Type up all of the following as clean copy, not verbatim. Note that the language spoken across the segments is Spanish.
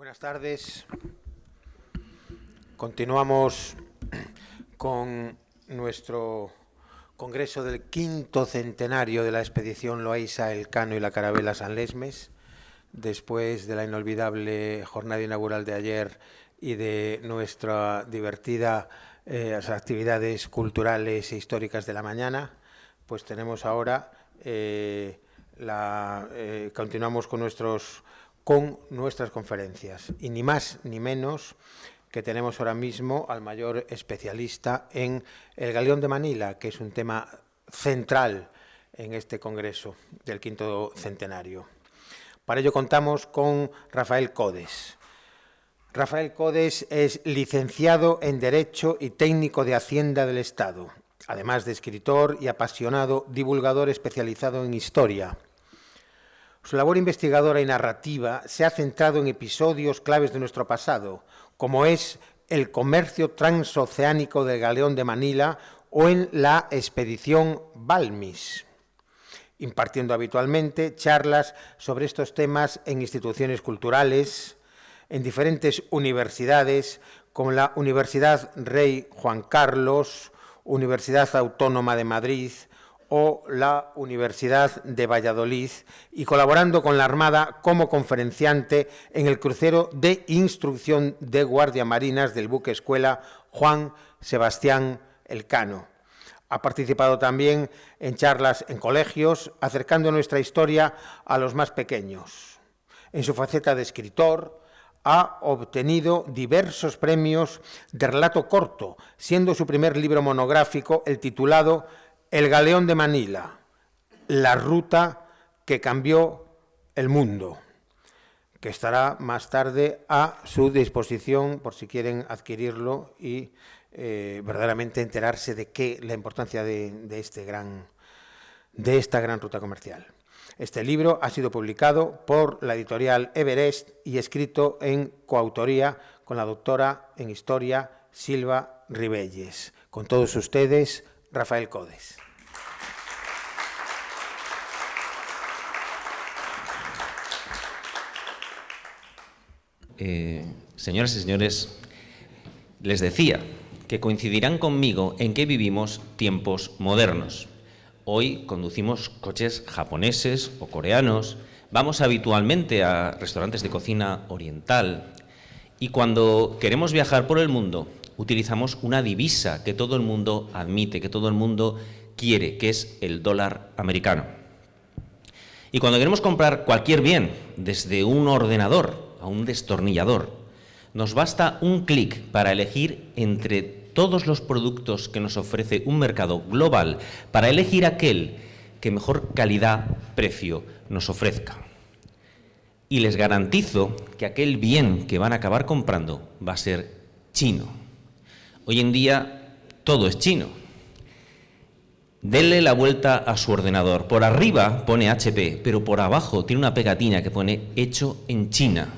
Buenas tardes. Continuamos con nuestro congreso del 5º centenario de la expedición Loaysa, Elcano y la Carabela San Lesmes, después de la inolvidable jornada inaugural de ayer y de nuestra divertida actividades culturales e históricas de la mañana. Pues tenemos ahora, continuamos con nuestras conferencias, y ni más ni menos que tenemos ahora mismo al mayor especialista en el Galeón de Manila, que es un tema central en este congreso del 5º centenario. Para ello contamos con Rafael Codes. Rafael Codes es licenciado en Derecho y técnico de Hacienda del Estado, además de escritor y apasionado divulgador especializado en historia. Su labor investigadora y narrativa se ha centrado en episodios claves de nuestro pasado, como es el comercio transoceánico del Galeón de Manila o en la expedición Balmis, impartiendo habitualmente charlas sobre estos temas en instituciones culturales, en diferentes universidades, como la Universidad Rey Juan Carlos, Universidad Autónoma de Madrid o la Universidad de Valladolid, y colaborando con la Armada como conferenciante en el crucero de instrucción de guardiamarinas del buque escuela Juan Sebastián Elcano. Ha participado también en charlas en colegios, acercando nuestra historia a los más pequeños. En su faceta de escritor, ha obtenido diversos premios de relato corto, siendo su primer libro monográfico el titulado El Galeón de Manila, la ruta que cambió el mundo, que estará más tarde a su disposición por si quieren adquirirlo y verdaderamente enterarse de la importancia de esta gran ruta comercial. Este libro ha sido publicado por la editorial Everest y escrito en coautoría con la doctora en Historia Silva Ribelles. Con todos ustedes, Rafael Codes. Señoras y señores, les decía que coincidirán conmigo en que vivimos tiempos modernos. Hoy conducimos coches japoneses o coreanos, vamos habitualmente a restaurantes de cocina oriental y cuando queremos viajar por el mundo utilizamos una divisa que todo el mundo admite, que todo el mundo quiere, que es el dólar americano. Y cuando queremos comprar cualquier bien, desde un ordenador a un destornillador, nos basta un clic para elegir entre todos los productos que nos ofrece un mercado global, para elegir aquel que mejor calidad-precio nos ofrezca. Y les garantizo que aquel bien que van a acabar comprando va a ser chino. Hoy en día todo es chino. Denle la vuelta a su ordenador. Por arriba pone HP, pero por abajo tiene una pegatina que pone hecho en China.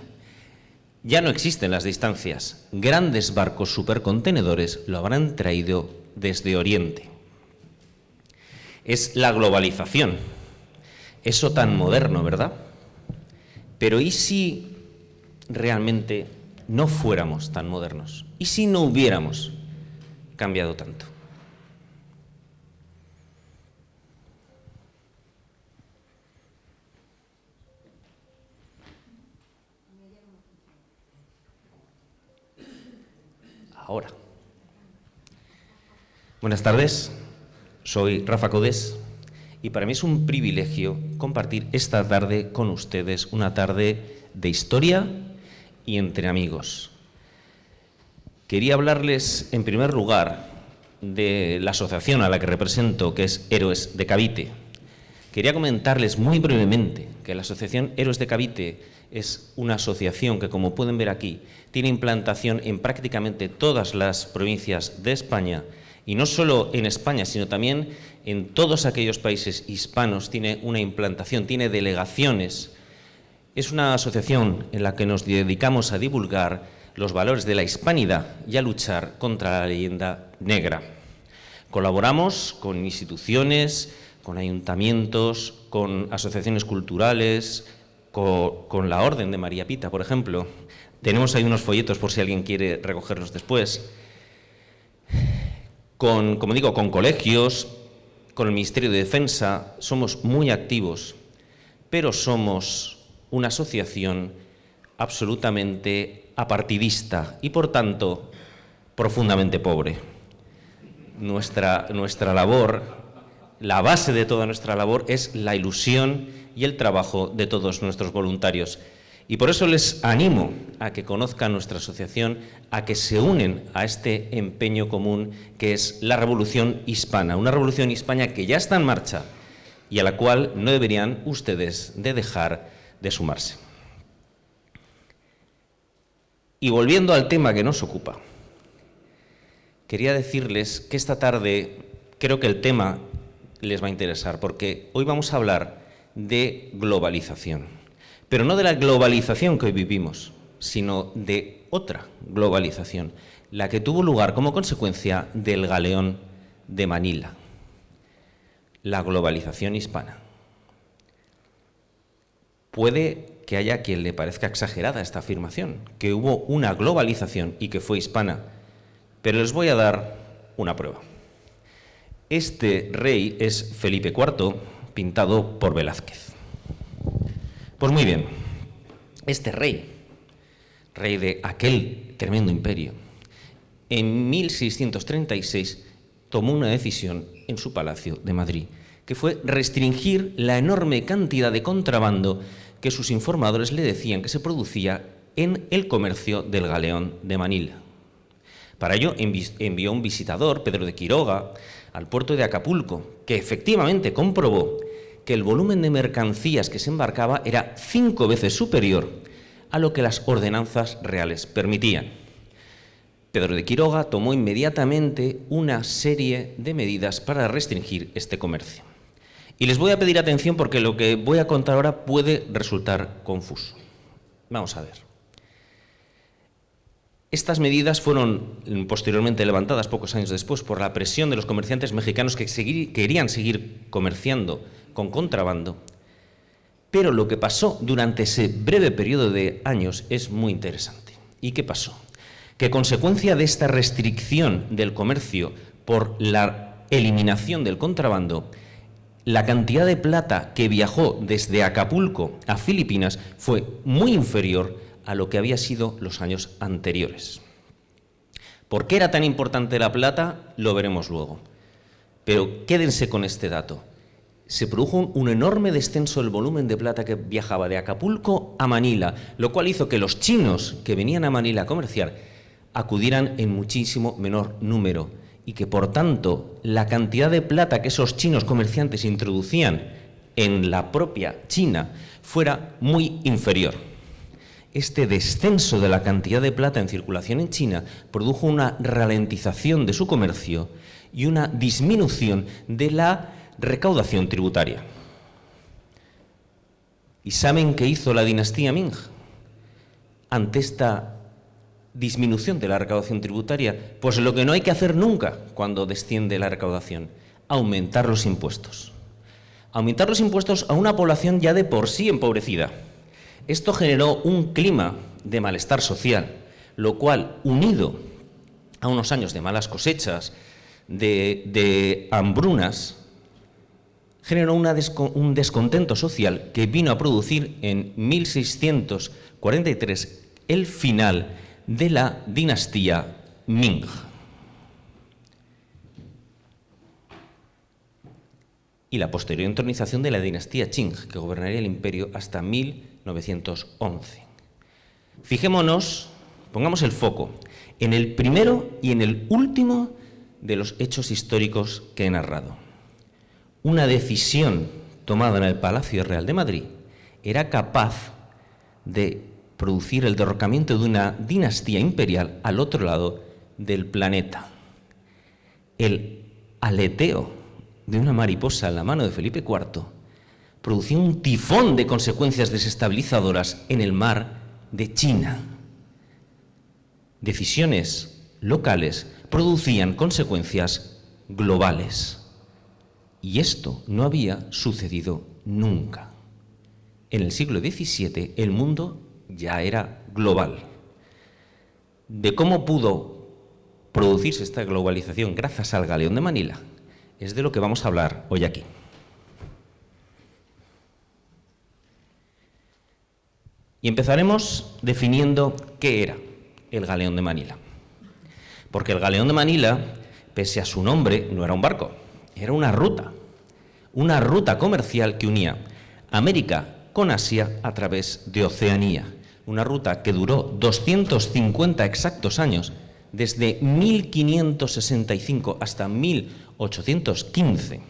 Ya no existen las distancias. Grandes barcos supercontenedores lo habrán traído desde Oriente. Es la globalización. Eso tan moderno, ¿verdad? Pero ¿y si realmente no fuéramos tan modernos? ¿Y si no hubiéramos cambiado tanto? Ahora. Buenas tardes, soy Rafa Codes y para mí es un privilegio compartir esta tarde con ustedes, una tarde de historia y entre amigos. Quería hablarles en primer lugar de la asociación a la que represento, que es Héroes de Cavite. Quería comentarles muy brevemente que la asociación Héroes de Cavite es una asociación que, como pueden ver aquí, tiene implantación en prácticamente todas las provincias de España, y no solo en España, sino también en todos aquellos países hispanos tiene una implantación, tiene delegaciones. Es una asociación en la que nos dedicamos a divulgar los valores de la hispanidad y a luchar contra la leyenda negra. Colaboramos con instituciones, con ayuntamientos, con asociaciones culturales, con la Orden de María Pita, por ejemplo, Tenemos ahí unos folletos por si alguien quiere recogerlos después. Como digo, con colegios, con el Ministerio de Defensa, somos muy activos, pero somos una asociación absolutamente apartidista y, por tanto, profundamente pobre. Nuestra labor, la base de toda nuestra labor es la ilusión y el trabajo de todos nuestros voluntarios. Y por eso les animo a que conozcan nuestra asociación, a que se unen a este empeño común que es la Revolución Hispana, una revolución hispana que ya está en marcha y a la cual no deberían ustedes de dejar de sumarse. Y volviendo al tema que nos ocupa, quería decirles que esta tarde creo que el tema les va a interesar, porque hoy vamos a hablar de globalización. Pero no de la globalización que hoy vivimos, sino de otra globalización, la que tuvo lugar como consecuencia del galeón de Manila, la globalización hispana. Puede que haya quien le parezca exagerada esta afirmación, que hubo una globalización y que fue hispana, pero les voy a dar una prueba. Este rey es Felipe IV, pintado por Velázquez. Pues muy bien, este rey de aquel tremendo imperio, en 1636 tomó una decisión en su palacio de Madrid, que fue restringir la enorme cantidad de contrabando que sus informadores le decían que se producía en el comercio del galeón de Manila. Para ello envió un visitador, Pedro de Quiroga, al puerto de Acapulco, que efectivamente comprobó que el volumen de mercancías que se embarcaba era 5 veces superior a lo que las ordenanzas reales permitían. Pedro de Quiroga tomó inmediatamente una serie de medidas para restringir este comercio. Y les voy a pedir atención porque lo que voy a contar ahora puede resultar confuso. Vamos a ver. Estas medidas fueron posteriormente levantadas pocos años después por la presión de los comerciantes mexicanos que querían seguir comerciando con contrabando, pero lo que pasó durante ese breve periodo de años es muy interesante. ¿Y qué pasó? Que consecuencia de esta restricción del comercio por la eliminación del contrabando, la cantidad de plata que viajó desde Acapulco a Filipinas fue muy inferior a lo que había sido los años anteriores. ¿Por qué era tan importante la plata? Lo veremos luego. Pero quédense con este dato. Se produjo un enorme descenso del volumen de plata que viajaba de Acapulco a Manila, lo cual hizo que los chinos que venían a Manila a comerciar acudieran en muchísimo menor número y que, por tanto, la cantidad de plata que esos chinos comerciantes introducían en la propia China fuera muy inferior. Este descenso de la cantidad de plata en circulación en China produjo una ralentización de su comercio y una disminución de la recaudación tributaria. ¿Y saben qué hizo la dinastía Ming ante esta disminución de la recaudación tributaria? Pues lo que no hay que hacer nunca cuando desciende la recaudación: aumentar los impuestos. Aumentar los impuestos a una población ya de por sí empobrecida. Esto generó un clima de malestar social, lo cual, unido a unos años de malas cosechas, de hambrunas, generó un descontento social que vino a producir en 1643 el final de la dinastía Ming. Y la posterior entronización de la dinastía Qing, que gobernaría el imperio hasta 1911. Fijémonos, pongamos el foco en el primero y en el último de los hechos históricos que he narrado. Una decisión tomada en el Palacio Real de Madrid era capaz de producir el derrocamiento de una dinastía imperial al otro lado del planeta. El aleteo de una mariposa en la mano de Felipe IV producía un tifón de consecuencias desestabilizadoras en el mar de China. Decisiones locales producían consecuencias globales. Y esto no había sucedido nunca. En el siglo XVII el mundo ya era global. de cómo pudo producirse esta globalización gracias al Galeón de Manila, es de lo que vamos a hablar hoy aquí. Y empezaremos definiendo qué era el Galeón de Manila. Porque el Galeón de Manila, pese a su nombre, no era un barco, era una ruta comercial que unía América con Asia a través de Oceanía. Una ruta que duró 250 exactos años, desde 1565 hasta 1815,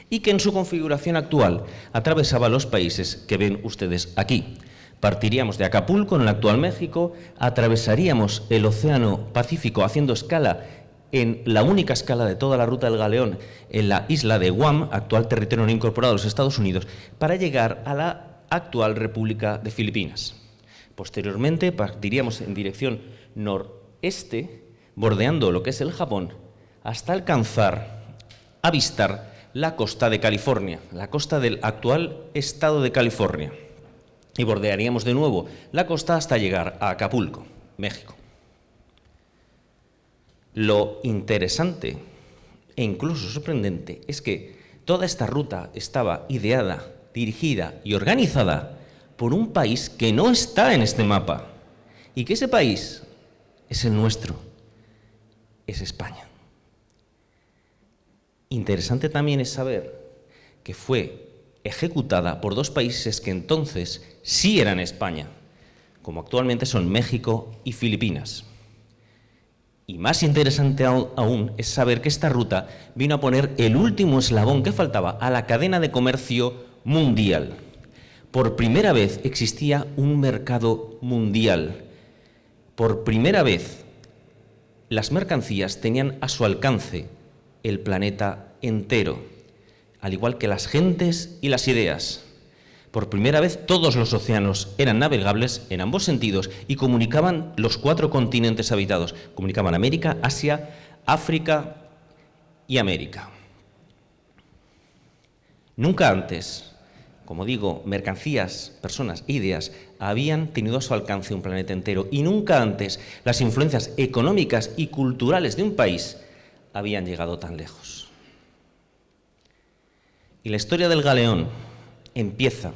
y que en su configuración actual atravesaba los países que ven ustedes aquí. Partiríamos de Acapulco, en el actual México, atravesaríamos el Océano Pacífico haciendo escala en la única escala de toda la ruta del Galeón, en la isla de Guam, actual territorio no incorporado de los Estados Unidos, para llegar a la actual República de Filipinas. Posteriormente partiríamos en dirección noreste, bordeando lo que es el Japón, hasta alcanzar, avistar la costa de California, la costa del actual estado de California. Y bordearíamos de nuevo la costa hasta llegar a Acapulco, México. Lo interesante e incluso sorprendente es que toda esta ruta estaba ideada, dirigida y organizada por un país que no está en este mapa, y que ese país es el nuestro, es España. Interesante también es saber que fue ejecutada por dos países que entonces sí eran España, como actualmente son México y Filipinas. Y más interesante aún es saber que esta ruta vino a poner el último eslabón que faltaba a la cadena de comercio mundial. Por primera vez existía un mercado mundial. Por primera vez las mercancías tenían a su alcance el planeta entero, al igual que las gentes y las ideas. Por primera vez todos los océanos eran navegables en ambos sentidos y comunicaban los 4 continentes habitados. Comunicaban América, Asia, África y América. Nunca antes, como digo, mercancías, personas, ideas, habían tenido a su alcance un planeta entero, y nunca antes las influencias económicas y culturales de un país habían llegado tan lejos. Y la historia del Galeón empieza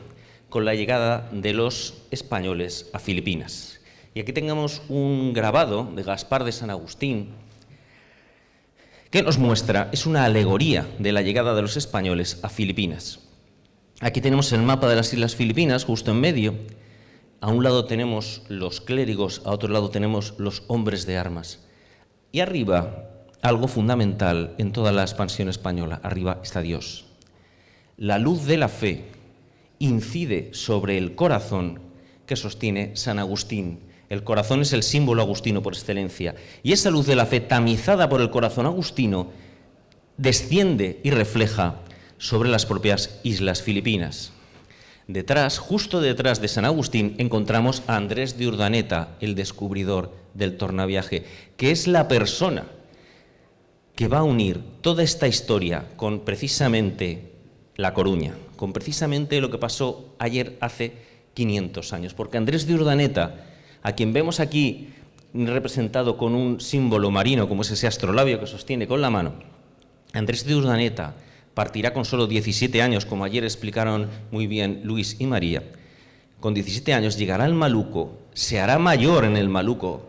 con la llegada de los españoles a Filipinas. Y aquí tenemos un grabado de Gaspar de San Agustín que nos muestra, es una alegoría de la llegada de los españoles a Filipinas. Aquí tenemos el mapa de las Islas Filipinas, justo en medio. A un lado tenemos los clérigos, a otro lado tenemos los hombres de armas. Y arriba, algo fundamental en toda la expansión española, arriba está Dios. La luz de la fe incide sobre el corazón que sostiene San Agustín. El corazón es el símbolo agustino por excelencia. Y esa luz de la fe, tamizada por el corazón agustino, desciende y refleja sobre las propias Islas Filipinas. Detrás, justo detrás de San Agustín, encontramos a Andrés de Urdaneta, el descubridor del tornaviaje, que es la persona que va a unir toda esta historia con precisamente La Coruña, con precisamente lo que pasó ayer hace 500 años. Porque Andrés de Urdaneta, a quien vemos aquí representado con un símbolo marino, como es ese astrolabio que sostiene con la mano, Andrés de Urdaneta partirá con solo 17 años, como ayer explicaron muy bien Luis y María. Con 17 años llegará al Maluco, se hará mayor en el Maluco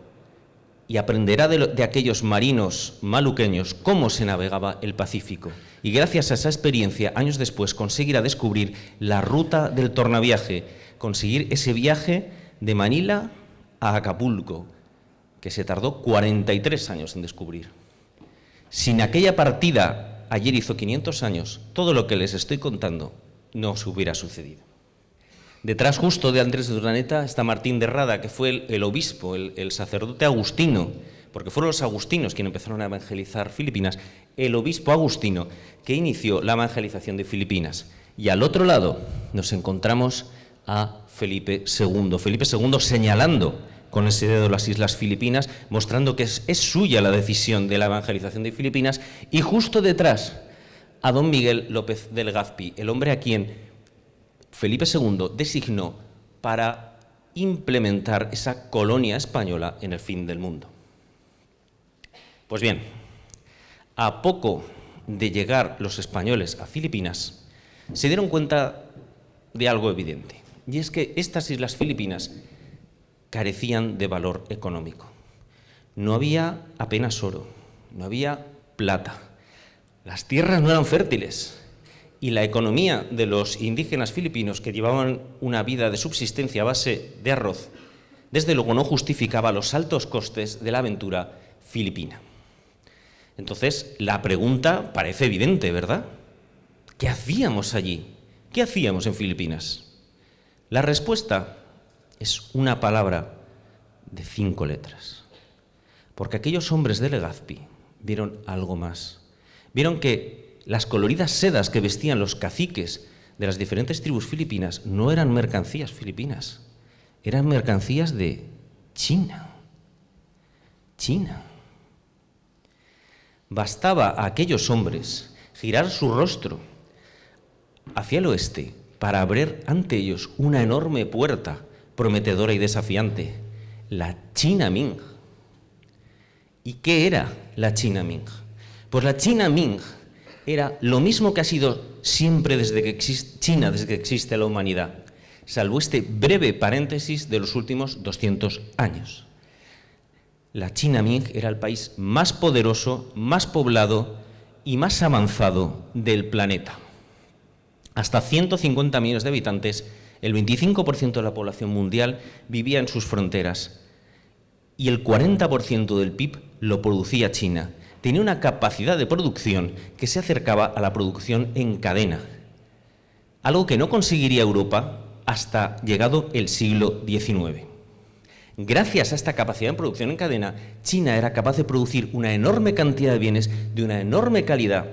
y aprenderá de aquellos marinos maluqueños cómo se navegaba el Pacífico. Y gracias a esa experiencia, años después, conseguirá descubrir la ruta del tornaviaje, conseguir ese viaje de Manila a Acapulco, que se tardó 43 años en descubrir. Sin aquella partida, ayer hizo 500 años, todo lo que les estoy contando no se hubiera sucedido. Detrás justo de Andrés de Urdaneta está Martín de Rada, que fue el obispo, el sacerdote agustino, porque fueron los agustinos quienes empezaron a evangelizar Filipinas, el obispo agustino que inició la evangelización de Filipinas. Y al otro lado nos encontramos a Felipe II. Felipe II señalando con ese dedo las Islas Filipinas, mostrando que es suya la decisión de la evangelización de Filipinas, y justo detrás a don Miguel López de Legazpi, el hombre a quien Felipe II designó para implementar esa colonia española en el fin del mundo. Pues bien, a poco de llegar los españoles a Filipinas, se dieron cuenta de algo evidente, y es que estas islas filipinas carecían de valor económico. No había apenas oro, no había plata, las tierras no eran fértiles, y la economía de los indígenas filipinos, que llevaban una vida de subsistencia a base de arroz, desde luego no justificaba los altos costes de la aventura filipina. Entonces, la pregunta parece evidente, ¿verdad? ¿Qué hacíamos allí? ¿Qué hacíamos en Filipinas? La respuesta es una palabra de 5 letras. Porque aquellos hombres de Legazpi vieron algo más. Vieron que las coloridas sedas que vestían los caciques de las diferentes tribus filipinas no eran mercancías filipinas, eran mercancías de China. China. Bastaba a aquellos hombres girar su rostro hacia el oeste para abrir ante ellos una enorme puerta prometedora y desafiante, la China Ming. ¿Y qué era la China Ming? Pues la China Ming era lo mismo que ha sido siempre desde que existe la humanidad, salvo este breve paréntesis de los últimos 200 años. La China Ming era el país más poderoso, más poblado y más avanzado del planeta. Hasta 150 millones de habitantes, el 25% de la población mundial vivía en sus fronteras y el 40% del PIB lo producía China. Tenía una capacidad de producción que se acercaba a la producción en cadena, algo que no conseguiría Europa hasta llegado el siglo XIX. Gracias a esta capacidad de producción en cadena, China era capaz de producir una enorme cantidad de bienes de una enorme calidad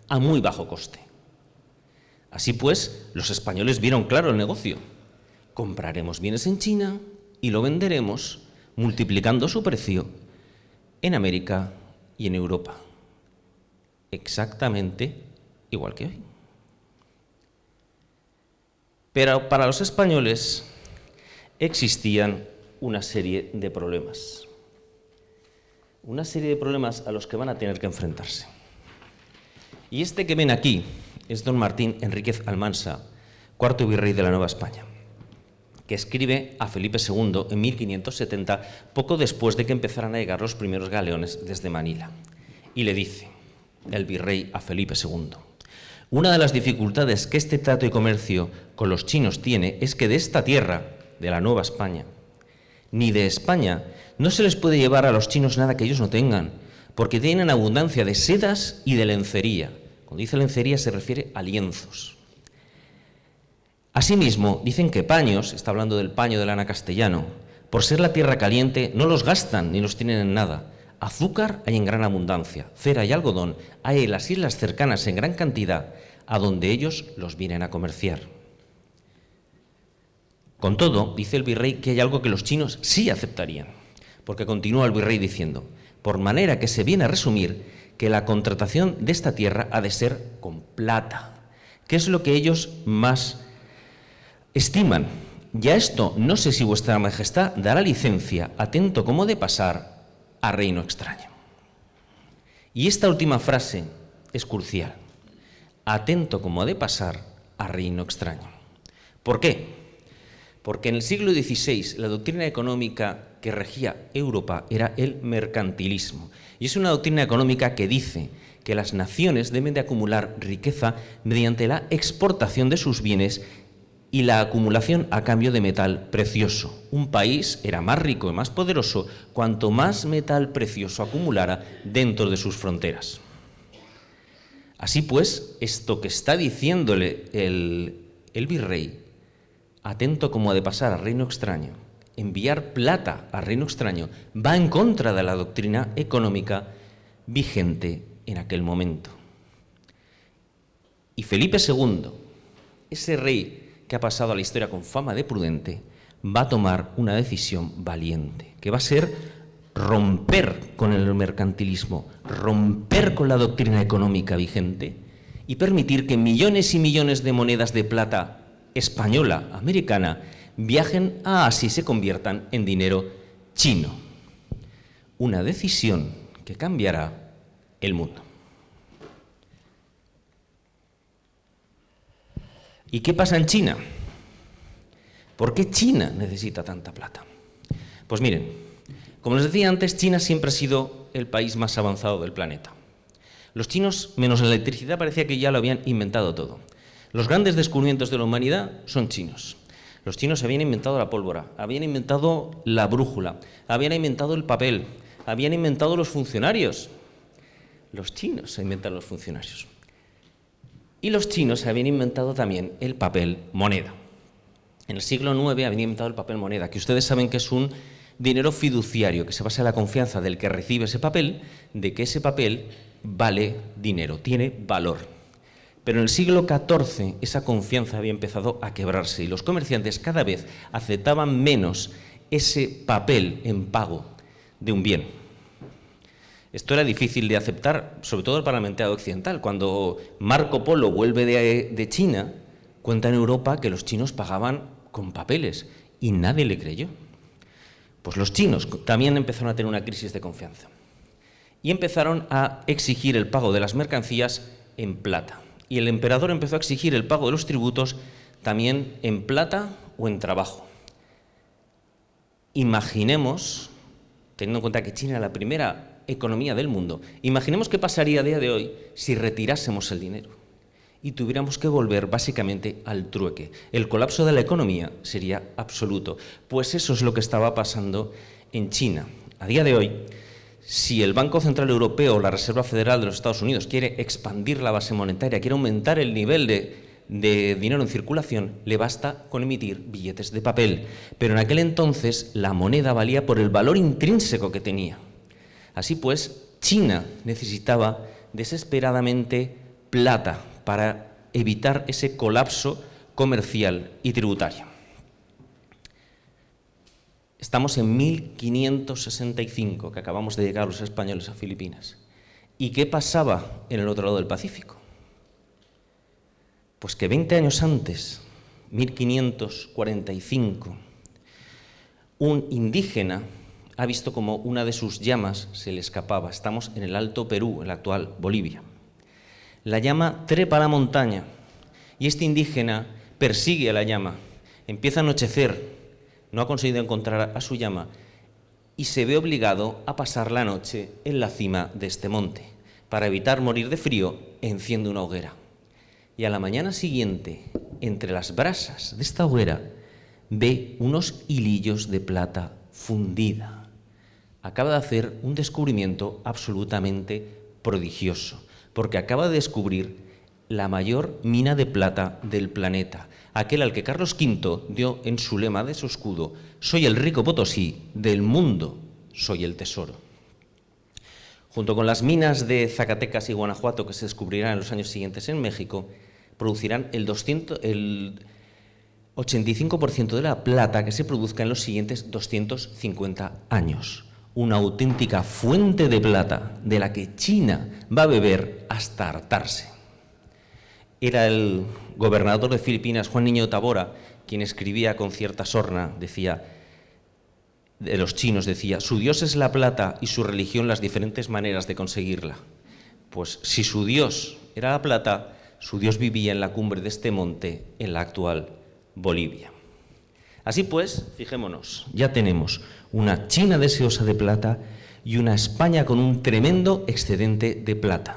a muy bajo coste. Así pues, los españoles vieron claro el negocio. Compraremos bienes en China y lo venderemos multiplicando su precio en América y en Europa. Exactamente igual que hoy. Pero para los españoles existían una serie de problemas. Una serie de problemas a los que van a tener que enfrentarse. Y este que ven aquí es don Martín Enríquez Almansa, cuarto virrey de la Nueva España, que escribe a Felipe II en 1570, poco después de que empezaran a llegar los primeros galeones desde Manila. Y le dice el virrey a Felipe II: una de las dificultades que este trato y comercio con los chinos tiene es que de esta tierra, de la Nueva España, ni de España, no se les puede llevar a los chinos nada que ellos no tengan, porque tienen abundancia de sedas y de lencería. Cuando dice lencería se refiere a lienzos. Asimismo, dicen que paños, está hablando del paño de lana castellano, por ser la tierra caliente no los gastan ni los tienen en nada. Azúcar hay en gran abundancia, cera y algodón hay en las islas cercanas en gran cantidad, a donde ellos los vienen a comerciar. Con todo, dice el virrey que hay algo que los chinos sí aceptarían, porque continúa el virrey diciendo: por manera que se viene a resumir que la contratación de esta tierra ha de ser con plata, que es lo que ellos más estiman. Ya esto no sé si vuestra majestad dará licencia, atento como de pasar, a reino extraño. Y esta última frase es crucial: atento como de pasar a reino extraño. ¿Por qué? Porque en el siglo XVI la doctrina económica que regía Europa era el mercantilismo. Y es una doctrina económica que dice que las naciones deben de acumular riqueza mediante la exportación de sus bienes y la acumulación a cambio de metal precioso. Un país era más rico y más poderoso cuanto más metal precioso acumulara dentro de sus fronteras. Así pues, esto que está diciéndole el virrey, atento como ha de pasar al reino extraño, enviar plata al reino extraño, va en contra de la doctrina económica vigente en aquel momento. Y Felipe II, ese rey que ha pasado a la historia con fama de prudente, va a tomar una decisión valiente, que va a ser romper con el mercantilismo, romper con la doctrina económica vigente y permitir que millones y millones de monedas de plata española, americana, viajen a Asia y se conviertan en dinero chino. Una decisión que cambiará el mundo. ¿Y qué pasa en China? ¿Por qué China necesita tanta plata? Pues miren, como les decía antes, China siempre ha sido el país más avanzado del planeta. Los chinos, menos la electricidad, parecía que ya lo habían inventado todo. Los grandes descubrimientos de la humanidad son chinos. Los chinos habían inventado la pólvora, habían inventado la brújula, habían inventado el papel, habían inventado los funcionarios. Los chinos se inventan los funcionarios. Y los chinos habían inventado también el papel moneda. En el siglo IX habían inventado el papel moneda, que ustedes saben que es un dinero fiduciario, que se basa en la confianza del que recibe ese papel, de que ese papel vale dinero, tiene valor. Pero en el siglo XIV esa confianza había empezado a quebrarse y los comerciantes cada vez aceptaban menos ese papel en pago de un bien. Esto era difícil de aceptar, sobre todo para el mercado occidental. Cuando Marco Polo vuelve de China, cuenta en Europa que los chinos pagaban con papeles y nadie le creyó. Pues los chinos también empezaron a tener una crisis de confianza y empezaron a exigir el pago de las mercancías en plata. Y el emperador empezó a exigir el pago de los tributos también en plata o en trabajo. Imaginemos, teniendo en cuenta que China era la primera economía del mundo, imaginemos qué pasaría a día de hoy si retirásemos el dinero y tuviéramos que volver básicamente al trueque. El colapso de la economía sería absoluto, pues eso es lo que estaba pasando en China. A día de hoy, si el Banco Central Europeo o la Reserva Federal de los Estados Unidos quiere expandir la base monetaria, quiere aumentar el nivel de dinero en circulación, le basta con emitir billetes de papel. Pero en aquel entonces la moneda valía por el valor intrínseco que tenía. Así pues, China necesitaba desesperadamente plata para evitar ese colapso comercial y tributario. Estamos en 1565, que acabamos de llegar los españoles a Filipinas. ¿Y qué pasaba en el otro lado del Pacífico? Pues que 20 años antes, 1545, un indígena ha visto como una de sus llamas se le escapaba. Estamos en el Alto Perú, en la actual Bolivia. La llama trepa a la montaña y este indígena persigue a la llama. Empieza a anochecer, no ha conseguido encontrar a su llama y se ve obligado a pasar la noche en la cima de este monte. Para evitar morir de frío, enciende una hoguera. Y a la mañana siguiente, entre las brasas de esta hoguera, ve unos hilillos de plata fundida. Acaba de hacer un descubrimiento absolutamente prodigioso, porque acaba de descubrir la mayor mina de plata del planeta, aquel al que Carlos V dio en su lema de su escudo: soy el rico Potosí, del mundo soy el tesoro. Junto con las minas de Zacatecas y Guanajuato que se descubrirán en los años siguientes en México, producirán el 85% de la plata que se produzca en los siguientes 250 años. Una auténtica fuente de plata de la que China va a beber hasta hartarse. Era el gobernador de Filipinas, Juan Niño Tabora, quien escribía con cierta sorna, decía, de los chinos, decía, su Dios es la plata y su religión las diferentes maneras de conseguirla. Pues si su Dios era la plata, su Dios vivía en la cumbre de este monte, en la actual Bolivia. Así pues, fijémonos, ya tenemos una China deseosa de plata y una España con un tremendo excedente de plata.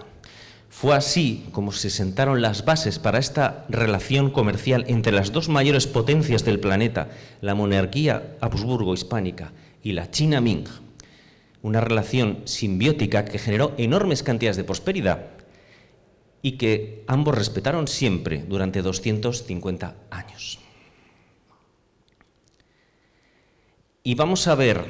Fue así como se sentaron las bases para esta relación comercial entre las dos mayores potencias del planeta, la monarquía Habsburgo-hispánica y la China Ming. Una relación simbiótica que generó enormes cantidades de prosperidad y que ambos respetaron siempre durante 250 años. Y vamos a ver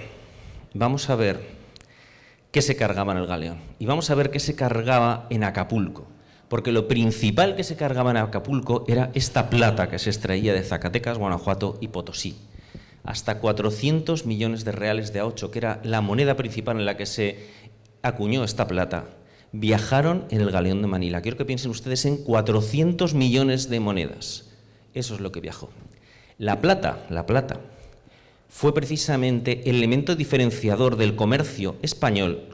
qué se cargaba en el galeón. Y vamos a ver qué se cargaba en Acapulco. Porque lo principal que se cargaba en Acapulco era esta plata que se extraía de Zacatecas, Guanajuato y Potosí. Hasta 400 millones de reales de A8, que era la moneda principal en la que se acuñó esta plata, viajaron en el galeón de Manila. Quiero que piensen ustedes en 400 millones de monedas. Eso es lo que viajó. La plata fue precisamente el elemento diferenciador del comercio español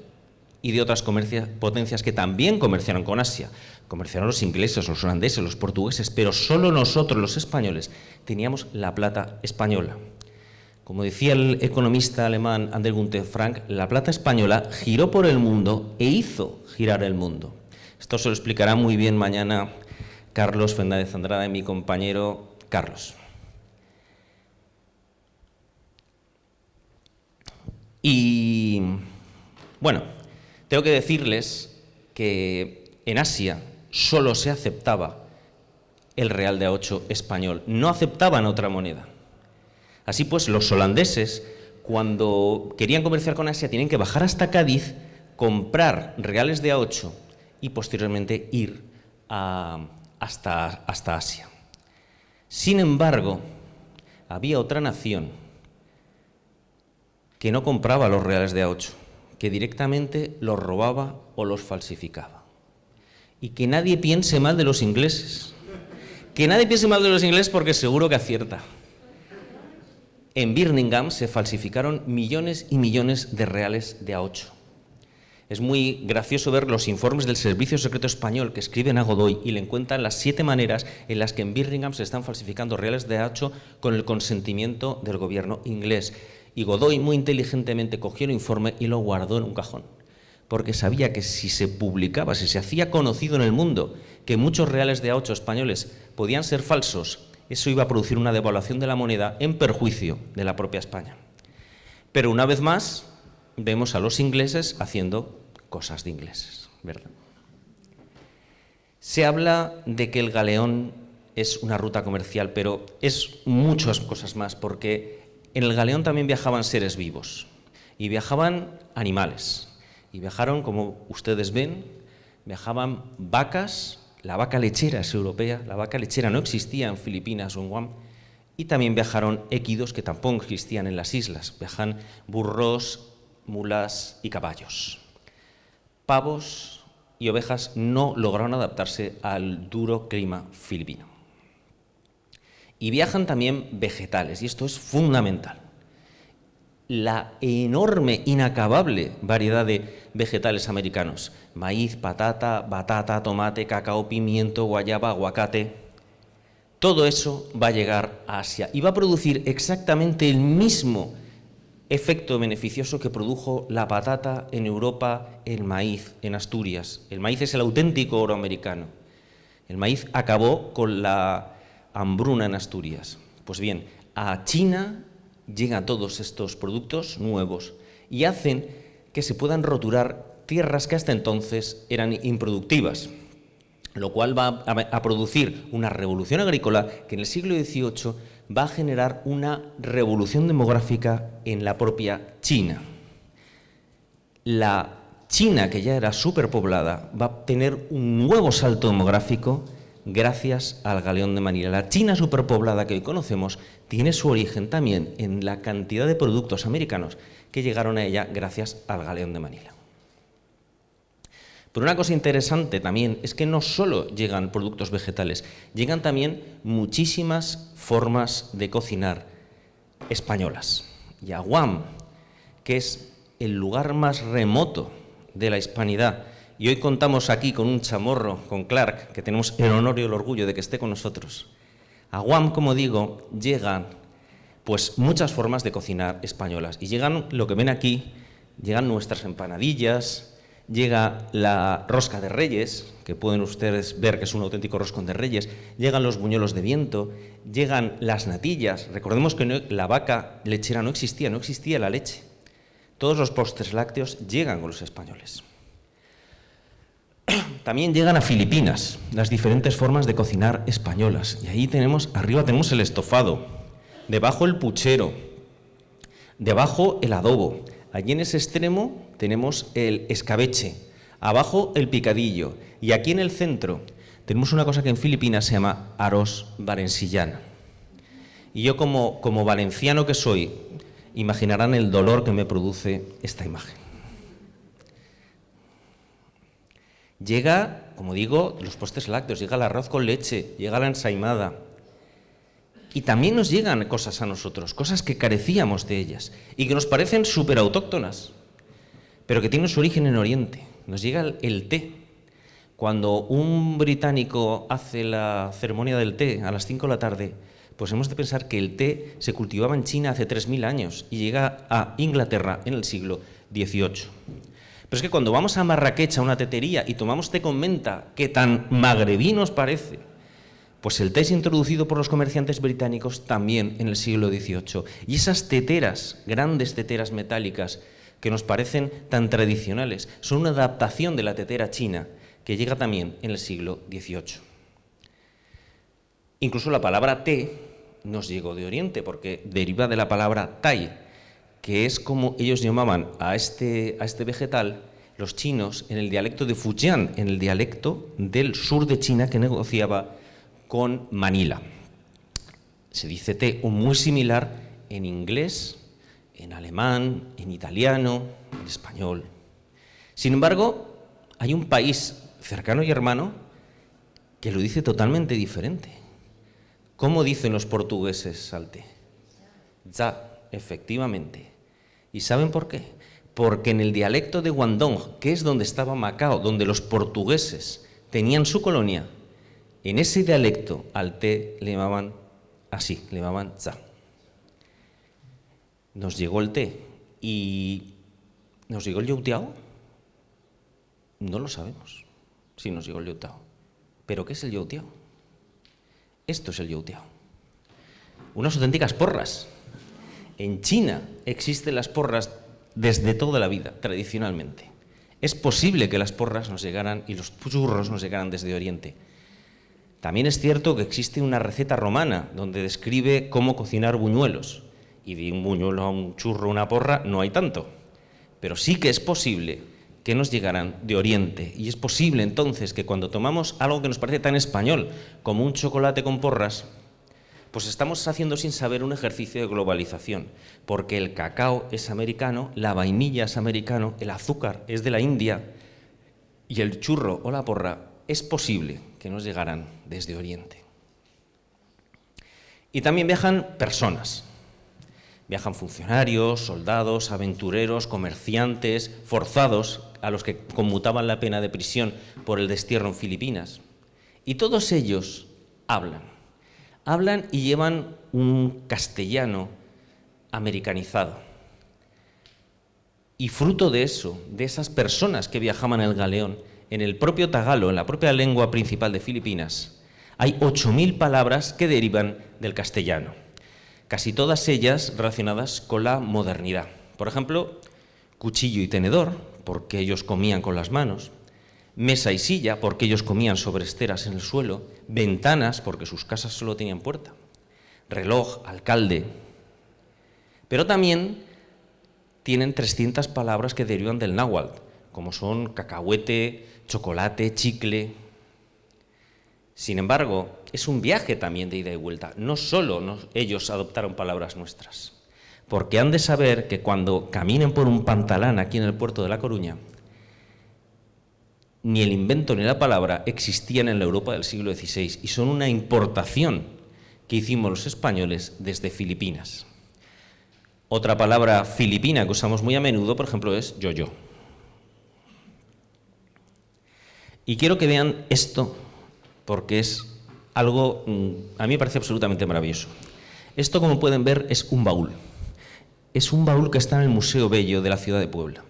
y de otras potencias que también comerciaron con Asia. Comerciaron los ingleses, los holandeses, los portugueses, pero solo nosotros, los españoles, teníamos la plata española. Como decía el economista alemán André Günther Frank, la plata española giró por el mundo e hizo girar el mundo. Esto se lo explicará muy bien mañana Carlos Fernández Andrade, mi compañero Carlos. Y bueno, tengo que decirles que en Asia solo se aceptaba el real de A8 español, no aceptaban otra moneda. Así pues, los holandeses, cuando querían comerciar con Asia, tienen que bajar hasta Cádiz, comprar reales de A8 y posteriormente ir hasta Asia. Sin embargo, había otra nación que no compraba los reales de A8, que directamente los robaba o los falsificaba. Y que nadie piense mal de los ingleses. Que nadie piense mal de los ingleses porque seguro que acierta. En Birmingham se falsificaron millones y millones de reales de A8. Es muy gracioso ver los informes del Servicio Secreto Español que escriben a Godoy y le cuentan las 7 maneras en las que en Birmingham se están falsificando reales de A8 con el consentimiento del gobierno inglés. Y Godoy muy inteligentemente cogió el informe y lo guardó en un cajón, porque sabía que si se publicaba, si se hacía conocido en el mundo que muchos reales de A8 españoles podían ser falsos, eso iba a producir una devaluación de la moneda en perjuicio de la propia España. Pero una vez más vemos a los ingleses haciendo cosas de ingleses, ¿verdad? Se habla de que el galeón es una ruta comercial, pero es muchas cosas más, porque en el galeón también viajaban seres vivos y viajaban animales. Y viajaron, como ustedes ven, viajaban vacas. La vaca lechera es europea, la vaca lechera no existía en Filipinas o en Guam. Y también viajaron equidos que tampoco existían en las islas. Viajan burros, mulas y caballos. Pavos y ovejas no lograron adaptarse al duro clima filipino. Y viajan también vegetales, y esto es fundamental. La enorme, inacabable variedad de vegetales americanos: maíz, patata, batata, tomate, cacao, pimiento, guayaba, aguacate. Todo eso va a llegar a Asia y va a producir exactamente el mismo efecto beneficioso que produjo la patata en Europa, el maíz en Asturias. El maíz es el auténtico oro americano. El maíz acabó con la hambruna en Asturias. Pues bien, a China llegan todos estos productos nuevos y hacen que se puedan roturar tierras que hasta entonces eran improductivas, lo cual va a producir una revolución agrícola que en el siglo XVIII va a generar una revolución demográfica en la propia China. La China, que ya era superpoblada, va a tener un nuevo salto demográfico gracias al galeón de Manila. La China superpoblada que hoy conocemos tiene su origen también en la cantidad de productos americanos que llegaron a ella gracias al galeón de Manila. Pero una cosa interesante también es que no solo llegan productos vegetales, llegan también muchísimas formas de cocinar españolas. Y a Guam, que es el lugar más remoto de la hispanidad, y hoy contamos aquí con un chamorro, con Clark, que tenemos el honor y el orgullo de que esté con nosotros. A Guam, como digo, llegan pues muchas formas de cocinar españolas. Y llegan, lo que ven aquí, llegan nuestras empanadillas, llega la rosca de Reyes, que pueden ustedes ver que es un auténtico roscón de Reyes, llegan los buñuelos de viento, llegan las natillas. Recordemos que la vaca lechera no existía la leche. Todos los postres lácteos llegan con los españoles. También llegan a Filipinas las diferentes formas de cocinar españolas. Y ahí arriba tenemos el estofado, debajo el puchero, debajo el adobo. Allí en ese extremo tenemos el escabeche, abajo el picadillo. Y aquí en el centro tenemos una cosa que en Filipinas se llama arroz valenciano. Y yo como valenciano que soy, imaginarán el dolor que me produce esta imagen. Llega, como digo, los postres lácteos, llega el arroz con leche, llega la ensaimada. Y también nos llegan cosas a nosotros, cosas que carecíamos de ellas y que nos parecen súper autóctonas, pero que tienen su origen en Oriente. Nos llega el té. Cuando un británico hace la ceremonia del té a las 5 de la tarde, pues hemos de pensar que el té se cultivaba en China hace 3.000 años y llega a Inglaterra en el siglo XVIII. Pero es que cuando vamos a Marrakech a una tetería y tomamos té con menta, que tan magrebí nos parece, pues el té es introducido por los comerciantes británicos también en el siglo XVIII. Y esas teteras, grandes teteras metálicas, que nos parecen tan tradicionales, son una adaptación de la tetera china que llega también en el siglo XVIII. Incluso la palabra té nos llegó de Oriente porque deriva de la palabra tai, que es como ellos llamaban a este vegetal los chinos en el dialecto de Fujian, en el dialecto del sur de China que negociaba con Manila. Se dice té o muy similar en inglés, en alemán, en italiano, en español. Sin embargo, hay un país cercano y hermano que lo dice totalmente diferente. ¿Cómo dicen los portugueses al té? Ya, efectivamente. ¿Y saben por qué? Porque en el dialecto de Guangdong, que es donde estaba Macao, donde los portugueses tenían su colonia, en ese dialecto al té le llamaban así, le llamaban ya. Nos llegó el té y ¿nos llegó el youtiao? No lo sabemos si nos llegó el youtiao. ¿Pero qué es el youtiao? Esto es el youtiao. Unas auténticas porras. En China existen las porras desde toda la vida, tradicionalmente. Es posible que las porras nos llegaran y los churros nos llegaran desde Oriente. También es cierto que existe una receta romana donde describe cómo cocinar buñuelos. Y de un buñuelo a un churro, una porra, no hay tanto. Pero sí que es posible que nos llegaran de Oriente. Y es posible entonces que cuando tomamos algo que nos parece tan español como un chocolate con porras, pues estamos haciendo sin saber un ejercicio de globalización. Porque el cacao es americano, la vainilla es americano, el azúcar es de la India y el churro o la porra es posible que nos llegaran desde Oriente. Y también viajan personas. Viajan funcionarios, soldados, aventureros, comerciantes, forzados, a los que conmutaban la pena de prisión por el destierro en Filipinas. Y todos ellos hablan. Hablan y llevan un castellano americanizado. Y fruto de eso, de esas personas que viajaban en el galeón, en el propio tagalo, en la propia lengua principal de Filipinas, hay 8.000 palabras que derivan del castellano. Casi todas ellas relacionadas con la modernidad. Por ejemplo, cuchillo y tenedor, porque ellos comían con las manos. Mesa y silla, porque ellos comían sobre esteras en el suelo. Ventanas, porque sus casas solo tenían puerta. Reloj, alcalde. Pero también tienen 300 palabras que derivan del náhuatl, como son cacahuete, chocolate, chicle. Sin embargo, es un viaje también de ida y vuelta. No solo ellos adoptaron palabras nuestras, porque han de saber que cuando caminen por un pantalán aquí en el puerto de La Coruña, ni el invento ni la palabra existían en la Europa del siglo XVI y son una importación que hicimos los españoles desde Filipinas. Otra palabra filipina que usamos muy a menudo, por ejemplo, es yo-yo. Y quiero que vean esto, porque es algo, a mí me parece absolutamente maravilloso. Esto, como pueden ver, es un baúl. Es un baúl que está en el Museo Bello de la ciudad de Puebla.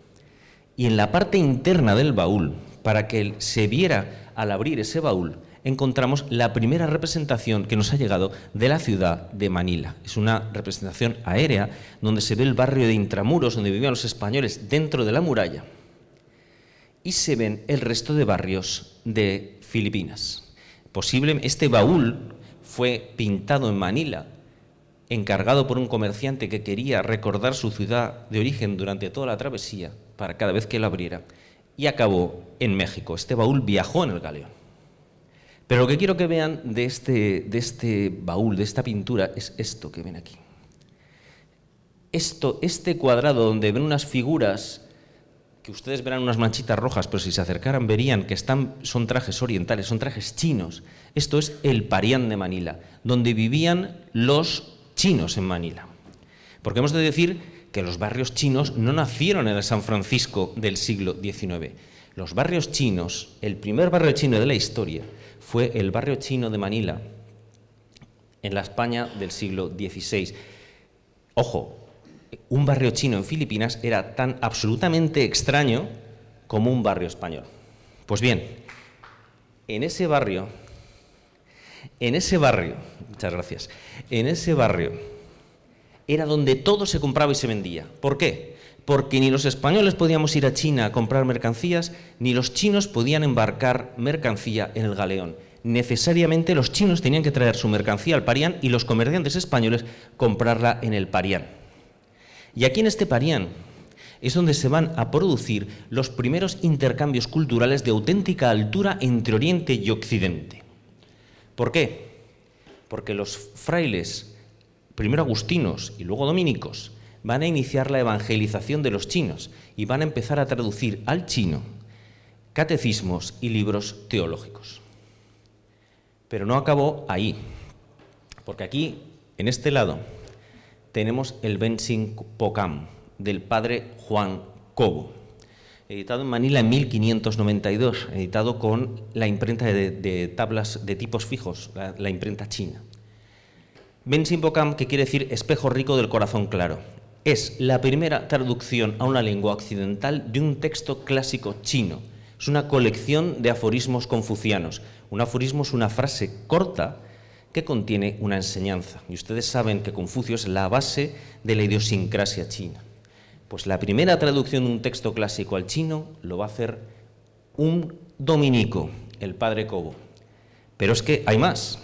Y en la parte interna del baúl, para que se viera al abrir ese baúl, encontramos la primera representación que nos ha llegado de la ciudad de Manila. Es una representación aérea donde se ve el barrio de Intramuros, donde vivían los españoles dentro de la muralla, y se ven el resto de barrios de Filipinas. Este baúl fue pintado en Manila, encargado por un comerciante que quería recordar su ciudad de origen durante toda la travesía, para cada vez que lo abriera, y acabó en México. Este baúl viajó en el galeón. Pero lo que quiero que vean de este baúl, de esta pintura, es esto que ven aquí. Este cuadrado donde ven unas figuras que ustedes verán unas manchitas rojas, pero si se acercaran verían que son trajes orientales, son trajes chinos. Esto es el Parián de Manila, donde vivían los chinos en Manila. Porque hemos de decir que los barrios chinos no nacieron en el San Francisco del siglo XIX. Los barrios chinos, el primer barrio chino de la historia, fue el barrio chino de Manila, en la España del siglo XVI. Ojo, un barrio chino en Filipinas era tan absolutamente extraño como un barrio español. Pues bien, en ese barrio, muchas gracias, en ese barrio era donde todo se compraba y se vendía. ¿Por qué? Porque ni los españoles podíamos ir a China a comprar mercancías, ni los chinos podían embarcar mercancía en el galeón. Necesariamente los chinos tenían que traer su mercancía al Parián y los comerciantes españoles comprarla en el Parián. Y aquí en este Parián es donde se van a producir los primeros intercambios culturales de auténtica altura entre Oriente y Occidente. ¿Por qué? Porque los frailes, primero agustinos y luego dominicos, van a iniciar la evangelización de los chinos y van a empezar a traducir al chino catecismos y libros teológicos. Pero no acabó ahí, porque aquí, en este lado, tenemos el Bensing Pokam, del padre Juan Cobo, editado en Manila en 1592, editado con la imprenta de tablas de tipos fijos, la imprenta china. Bensing Pokam, que quiere decir espejo rico del corazón claro, es la primera traducción a una lengua occidental de un texto clásico chino. Es una colección de aforismos confucianos. Un aforismo es una frase corta que contiene una enseñanza. Y ustedes saben que Confucio es la base de la idiosincrasia china. Pues la primera traducción de un texto clásico al chino lo va a hacer un dominico, el padre Cobo. Pero es que hay más.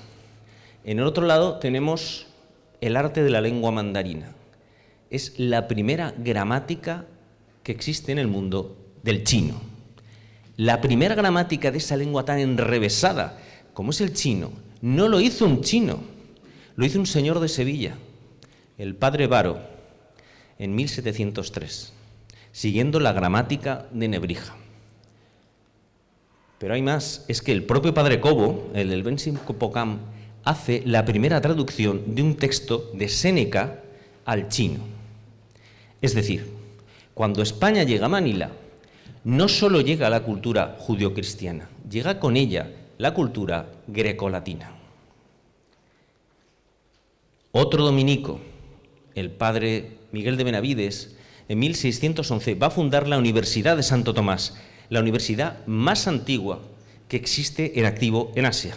En el otro lado tenemos el arte de la lengua mandarina. Es la primera gramática que existe en el mundo del chino. La primera gramática de esa lengua tan enrevesada como es el chino, no lo hizo un chino, lo hizo un señor de Sevilla, el padre Varo, en 1703, siguiendo la gramática de Nebrija. Pero hay más, es que el propio padre Cobo, el del Bensing Pokam, hace la primera traducción de un texto de Séneca al chino. Es decir, cuando España llega a Manila, no solo llega la cultura judio-cristiana, llega con ella la cultura grecolatina. Otro dominico, el padre Miguel de Benavides, en 1611 va a fundar la Universidad de Santo Tomás, la universidad más antigua que existe en activo en Asia,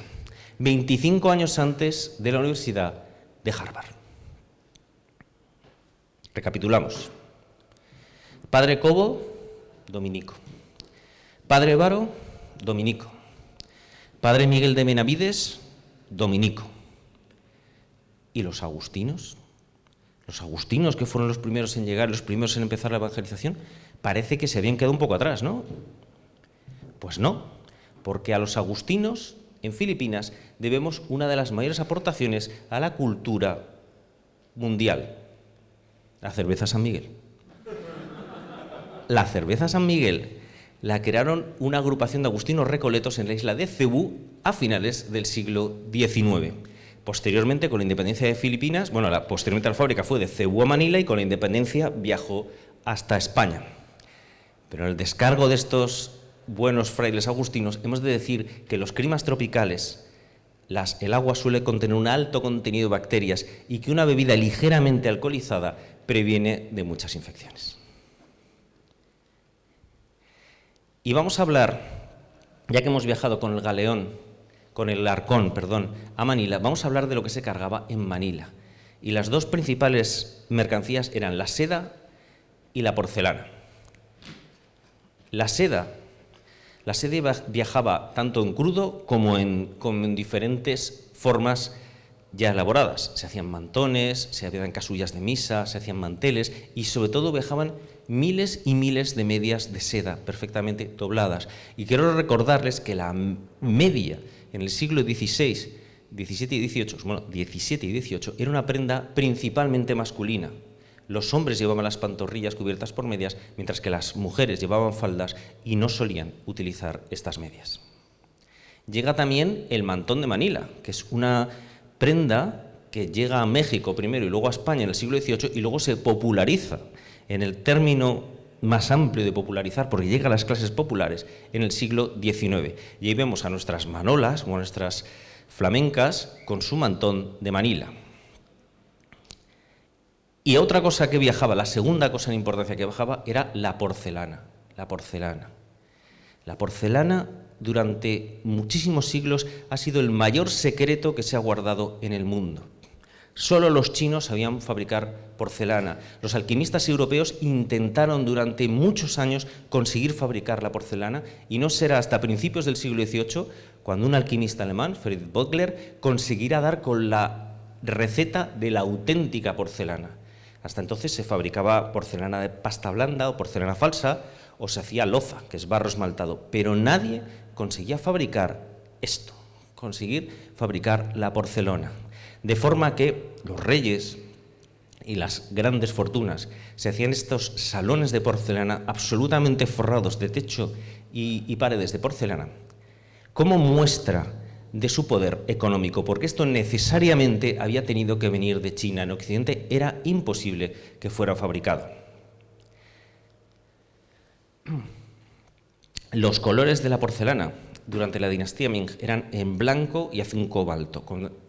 25 años antes de la Universidad de Harvard. Recapitulamos. Padre Cobo, dominico. Padre Varo, dominico. Padre Miguel de Benavides, dominico. ¿Y los agustinos? Los agustinos, que fueron los primeros en llegar, los primeros en empezar la evangelización, parece que se habían quedado un poco atrás, ¿no? Pues no, porque a los agustinos en Filipinas debemos una de las mayores aportaciones a la cultura mundial, la cerveza San Miguel. La cerveza San Miguel la crearon una agrupación de agustinos recoletos en la isla de Cebú a finales del siglo XIX. Posteriormente, con la independencia de Filipinas, posteriormente la fábrica fue de Cebú a Manila y con la independencia viajó hasta España. Pero en el descargo de estos buenos frailes agustinos, hemos de decir que los climas tropicales, el agua suele contener un alto contenido de bacterias y que una bebida ligeramente alcoholizada previene de muchas infecciones. Y vamos a hablar, ya que hemos viajado con el Arcón, a Manila, vamos a hablar de lo que se cargaba en Manila. Y las dos principales mercancías eran la seda y la porcelana. La seda viajaba tanto en crudo como en diferentes formas ya elaboradas. Se hacían mantones, se hacían casullas de misa, se hacían manteles y sobre todo viajaban miles y miles de medias de seda perfectamente dobladas. Y quiero recordarles que la media en el siglo XVI, XVII y XVIII, era una prenda principalmente masculina. Los hombres llevaban las pantorrillas cubiertas por medias, mientras que las mujeres llevaban faldas y no solían utilizar estas medias. Llega también el mantón de Manila, que es una prenda que llega a México primero y luego a España en el siglo XVIII y luego se populariza en el término más amplio de popularizar, porque llega a las clases populares en el siglo XIX. Y ahí vemos a nuestras manolas o a nuestras flamencas con su mantón de Manila. Y otra cosa que viajaba, la segunda cosa en importancia que viajaba, era la porcelana. La porcelana. La porcelana durante muchísimos siglos ha sido el mayor secreto que se ha guardado en el mundo. Solo los chinos sabían fabricar porcelana. Los alquimistas europeos intentaron durante muchos años conseguir fabricar la porcelana y no será hasta principios del siglo XVIII cuando un alquimista alemán, Friedrich Böckler, conseguirá dar con la receta de la auténtica porcelana. Hasta entonces se fabricaba porcelana de pasta blanda o porcelana falsa, o se hacía loza, que es barro esmaltado, pero nadie conseguía fabricar esto, conseguir fabricar la porcelana. De forma que los reyes y las grandes fortunas se hacían estos salones de porcelana absolutamente forrados de techo y paredes de porcelana, como muestra de su poder económico, porque esto necesariamente había tenido que venir de China. En Occidente era imposible que fuera fabricado. Los colores de la porcelana durante la dinastía Ming eran en blanco y azul cobalto.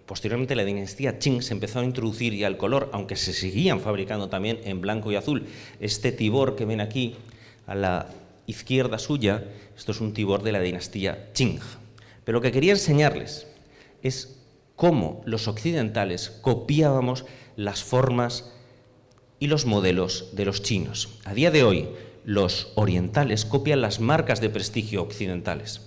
Posteriormente, la dinastía Qing se empezó a introducir ya el color, aunque se seguían fabricando también en blanco y azul. Este tibor que ven aquí a la izquierda suya, esto es un tibor de la dinastía Qing. Pero lo que quería enseñarles es cómo los occidentales copiábamos las formas y los modelos de los chinos. A día de hoy, los orientales copian las marcas de prestigio occidentales.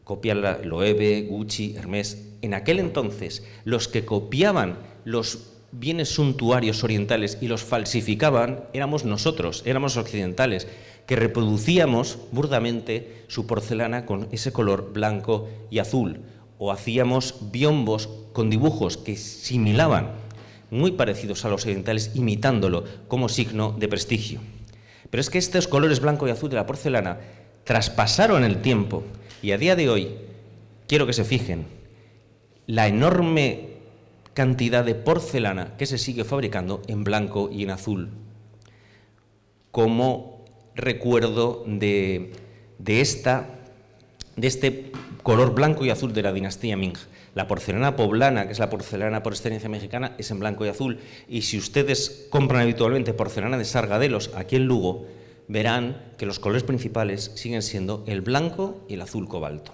Copian la Loewe, Gucci, Hermès. En aquel entonces, los que copiaban los bienes suntuarios orientales y los falsificaban éramos nosotros, éramos occidentales, que reproducíamos burdamente su porcelana con ese color blanco y azul, o hacíamos biombos con dibujos que similaban, muy parecidos a los orientales, imitándolo como signo de prestigio. Pero es que estos colores blanco y azul de la porcelana traspasaron el tiempo y a día de hoy, quiero que se fijen, la enorme cantidad de porcelana que se sigue fabricando en blanco y en azul, como recuerdo de este color blanco y azul de la dinastía Ming. La porcelana poblana, que es la porcelana por excelencia mexicana, es en blanco y azul. Y si ustedes compran habitualmente porcelana de Sargadelos aquí en Lugo, verán que los colores principales siguen siendo el blanco y el azul cobalto.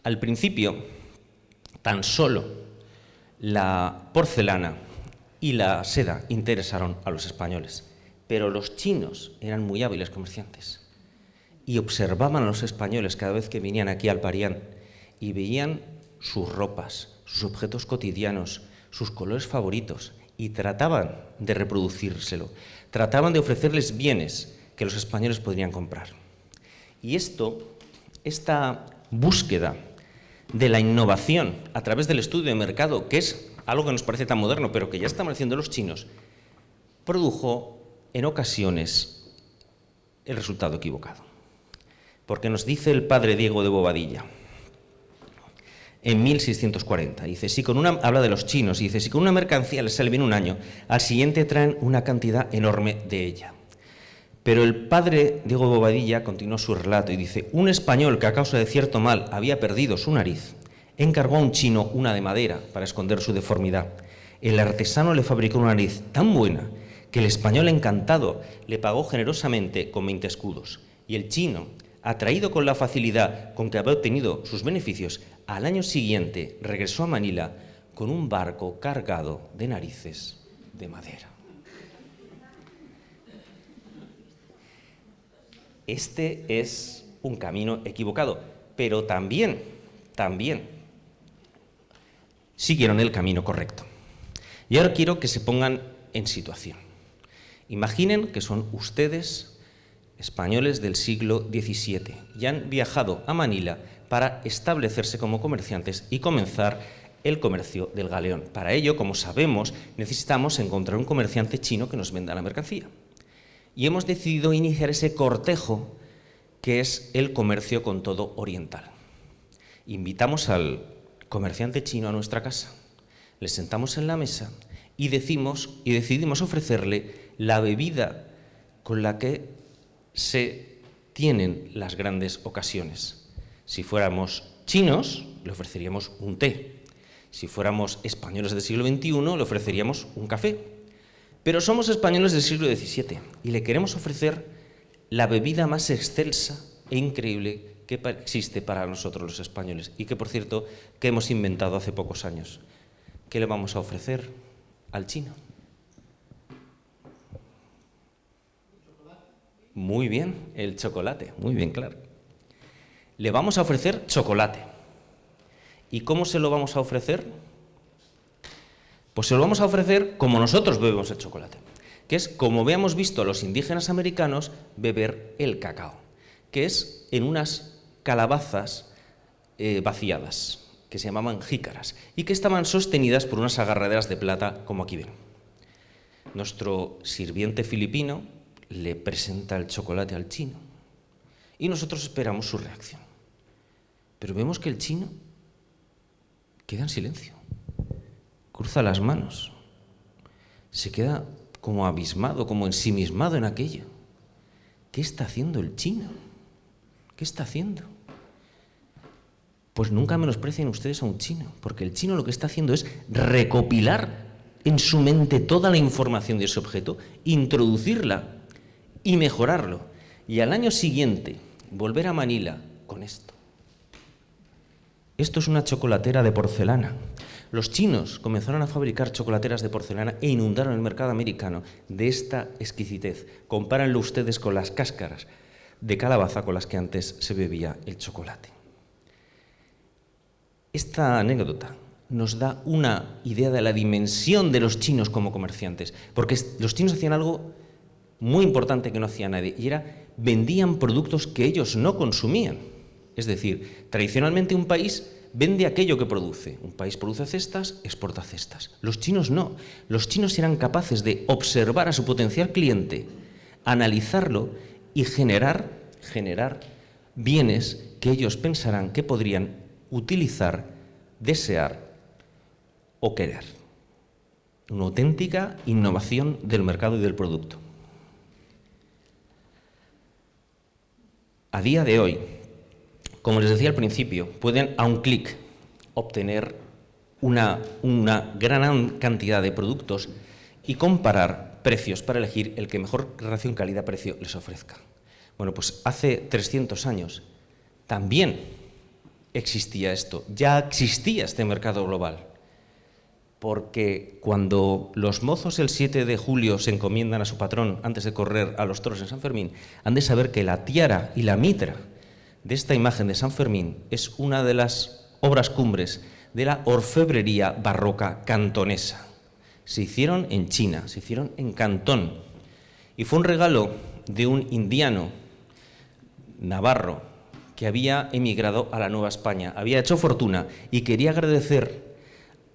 Al principio, tan solo la porcelana y la seda interesaron a los españoles, pero los chinos eran muy hábiles comerciantes y observaban a los españoles cada vez que venían aquí al Parián y veían sus ropas, sus objetos cotidianos, sus colores favoritos y trataban de reproducírselo, trataban de ofrecerles bienes que los españoles podrían comprar. Y esta búsqueda de la innovación a través del estudio de mercado, que es algo que nos parece tan moderno, pero que ya estaban haciendo los chinos, produjo en ocasiones el resultado equivocado. Porque nos dice el padre Diego de Bobadilla, en 1640, dice, habla de los chinos, y dice, si con una mercancía les sale bien un año, al siguiente traen una cantidad enorme de ella. Pero el padre Diego de Bobadilla continuó su relato y dice, un español que a causa de cierto mal había perdido su nariz, encargó a un chino una de madera para esconder su deformidad. El artesano le fabricó una nariz tan buena que el español encantado le pagó generosamente con 20 escudos. Y el chino, atraído con la facilidad con que había obtenido sus beneficios, al año siguiente regresó a Manila con un barco cargado de narices de madera. Este es un camino equivocado, pero también siguieron el camino correcto. Y ahora quiero que se pongan en situación. Imaginen que son ustedes españoles del siglo XVII y han viajado a Manila para establecerse como comerciantes y comenzar el comercio del galeón. Para ello, como sabemos, necesitamos encontrar un comerciante chino que nos venda la mercancía. Y hemos decidido iniciar ese cortejo que es el comercio con todo oriental. Invitamos al comerciante chino a nuestra casa, le sentamos en la mesa y decidimos ofrecerle la bebida con la que se tienen las grandes ocasiones. Si fuéramos chinos, le ofreceríamos un té. Si fuéramos españoles del siglo XXI, le ofreceríamos un café. Pero somos españoles del siglo XVII y le queremos ofrecer la bebida más excelsa e increíble que existe para nosotros los españoles y que, por cierto, que hemos inventado hace pocos años. ¿Qué le vamos a ofrecer al chino? Muy bien, el chocolate, muy bien, claro. Le vamos a ofrecer chocolate. ¿Y cómo se lo vamos a ofrecer? Pues se lo vamos a ofrecer como nosotros bebemos el chocolate, que es como habíamos visto a los indígenas americanos beber el cacao, que es en unas calabazas vaciadas, que se llamaban jícaras, y que estaban sostenidas por unas agarraderas de plata, como aquí ven. Nuestro sirviente filipino le presenta el chocolate al chino, y nosotros esperamos su reacción. Pero vemos que el chino queda en silencio, cruza las manos, se queda como abismado, como ensimismado en aquello. ¿Qué está haciendo el chino? ¿Qué está haciendo? Pues nunca menosprecien ustedes a un chino, porque el chino lo que está haciendo es recopilar en su mente toda la información de ese objeto, introducirla y mejorarlo. Y al año siguiente, volver a Manila con esto. Esto es una chocolatera de porcelana. Los chinos comenzaron a fabricar chocolateras de porcelana e inundaron el mercado americano de esta exquisitez. Compárenlo ustedes con las cáscaras de calabaza con las que antes se bebía el chocolate. Esta anécdota nos da una idea de la dimensión de los chinos como comerciantes, porque los chinos hacían algo muy importante que no hacía nadie, y era vendían productos que ellos no consumían. Es decir, tradicionalmente un país vende aquello que produce. Un país produce cestas, exporta cestas. Los chinos no. Los chinos eran capaces de observar a su potencial cliente, analizarlo y generar bienes que ellos pensarán que podrían utilizar, desear o querer. Una auténtica innovación del mercado y del producto. A día de hoy, como les decía al principio, pueden a un clic obtener una gran cantidad de productos y comparar precios para elegir el que mejor relación calidad-precio les ofrezca. Bueno, pues hace 300 años también existía esto, ya existía este mercado global, porque cuando los mozos el 7 de julio se encomiendan a su patrón antes de correr a los toros en San Fermín, han de saber que la tiara y la mitra de esta imagen de San Fermín es una de las obras cumbres de la orfebrería barroca cantonesa. Se hicieron en China, se hicieron en Cantón, y fue un regalo de un indiano navarro que había emigrado a la Nueva España, había hecho fortuna y quería agradecer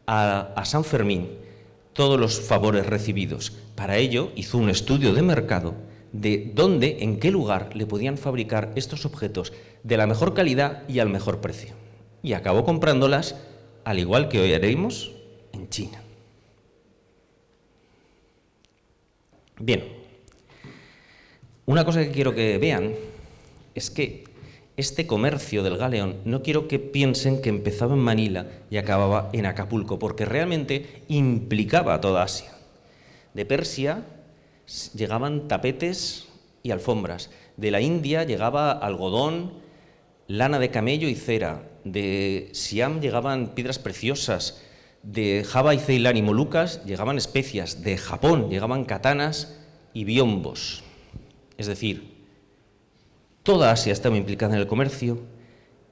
a San Fermín todos los favores recibidos. Para ello hizo un estudio de mercado de dónde, en qué lugar le podían fabricar estos objetos de la mejor calidad y al mejor precio. Y acabó comprándolas, al igual que hoy haremos, en China. Bien, una cosa que quiero que vean es que este comercio del galeón no quiero que piensen que empezaba en Manila y acababa en Acapulco, porque realmente implicaba a toda Asia. De Persia llegaban tapetes y alfombras, de la India llegaba algodón, lana de camello y cera, de Siam llegaban piedras preciosas, de Java y Ceilán y Molucas llegaban especias, de Japón llegaban katanas y biombos. Es decir, toda Asia estaba implicada en el comercio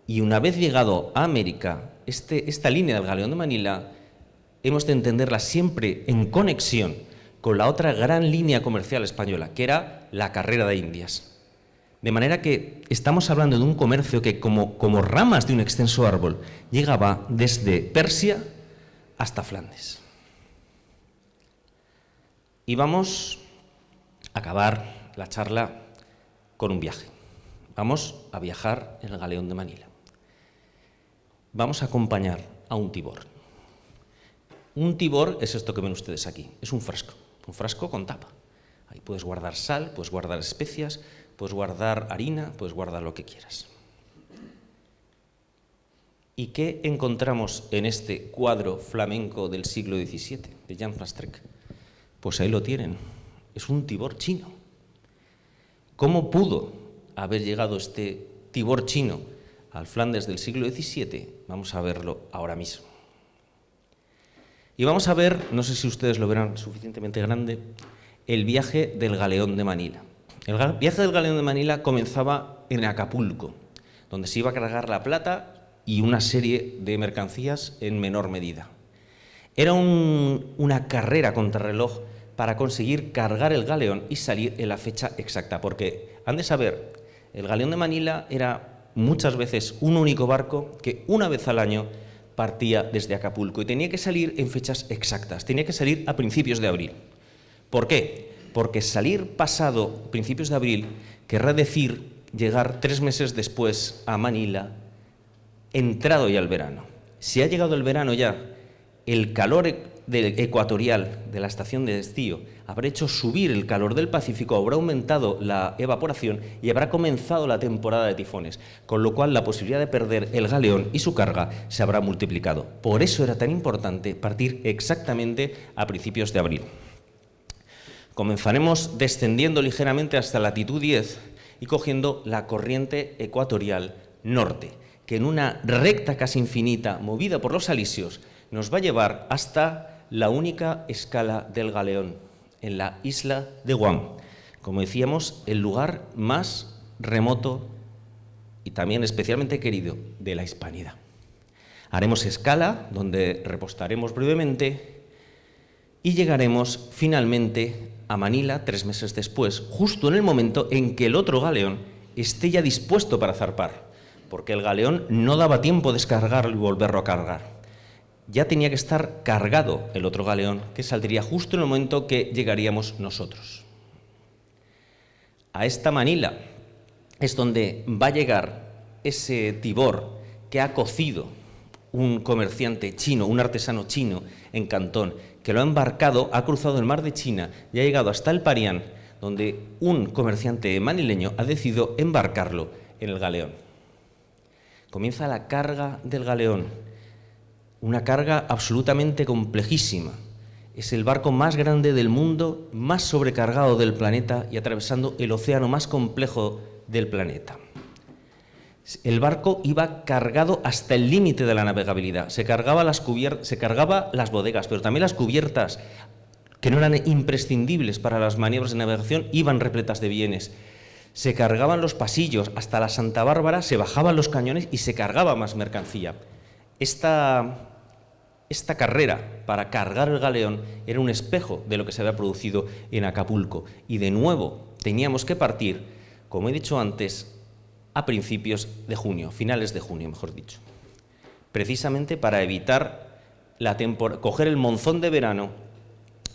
y una vez llegado a América, esta línea del galeón de Manila hemos de entenderla siempre en conexión con la otra gran línea comercial española, que era la carrera de Indias. De manera que estamos hablando de un comercio que, como ramas de un extenso árbol, llegaba desde Persia hasta Flandes. Y vamos a acabar la charla con un viaje. Vamos a viajar en el galeón de Manila. Vamos a acompañar a un tibor. Un tibor es esto que ven ustedes aquí, es un frasco con tapa. Ahí puedes guardar sal, puedes guardar especias, puedes guardar harina, puedes guardar lo que quieras. ¿Y qué encontramos en este cuadro flamenco del siglo XVII, de Jan van Streck? Pues ahí lo tienen, es un tibor chino. ¿Cómo pudo haber llegado este tibor chino al Flandes del siglo XVII? Vamos a verlo ahora mismo. Y vamos a ver, no sé si ustedes lo verán suficientemente grande, el viaje del galeón de Manila. El viaje del galeón de Manila comenzaba en Acapulco, donde se iba a cargar la plata y una serie de mercancías en menor medida. Era una carrera contrarreloj para conseguir cargar el galeón y salir en la fecha exacta, porque han de saber, el galeón de Manila era muchas veces un único barco que una vez al año partía desde Acapulco y tenía que salir en fechas exactas, tenía que salir a principios de abril. ¿Por qué? Porque salir pasado principios de abril querrá decir llegar 3 meses después a Manila, entrado ya el verano. Si ha llegado el verano ya, el calor ecuatorial de la estación de estío habrá hecho subir el calor del Pacífico, habrá aumentado la evaporación y habrá comenzado la temporada de tifones, con lo cual la posibilidad de perder el galeón y su carga se habrá multiplicado. Por eso era tan importante partir exactamente a principios de abril. Comenzaremos descendiendo ligeramente hasta latitud 10 y cogiendo la corriente ecuatorial norte, que en una recta casi infinita, movida por los alisios, nos va a llevar hasta la única escala del galeón, en la isla de Guam. Como decíamos, el lugar más remoto y también especialmente querido de la Hispanidad. Haremos escala, donde repostaremos brevemente, y llegaremos finalmente a Manila 3 meses después, justo en el momento en que el otro galeón esté ya dispuesto para zarpar, porque el galeón no daba tiempo de descargarlo y volverlo a cargar. Ya tenía que estar cargado el otro galeón, que saldría justo en el momento que llegaríamos nosotros. A esta Manila es donde va a llegar ese tibor que ha cocido un comerciante chino, un artesano chino en Cantón, que lo ha embarcado, ha cruzado el mar de China y ha llegado hasta el Parián, donde un comerciante manileño ha decidido embarcarlo en el galeón. Comienza la carga del galeón, una carga absolutamente complejísima. Es el barco más grande del mundo, más sobrecargado del planeta y atravesando el océano más complejo del planeta. El barco iba cargado hasta el límite de la navegabilidad. Se cargaba las bodegas, pero también las cubiertas, que no eran imprescindibles para las maniobras de navegación, iban repletas de bienes. Se cargaban los pasillos, hasta la Santa Bárbara se bajaban los cañones y se cargaba más mercancía. Esta carrera para cargar el galeón era un espejo de lo que se había producido en Acapulco. Y de nuevo teníamos que partir, como he dicho antes, a principios de junio, finales de junio, mejor dicho, precisamente para evitar coger el monzón de verano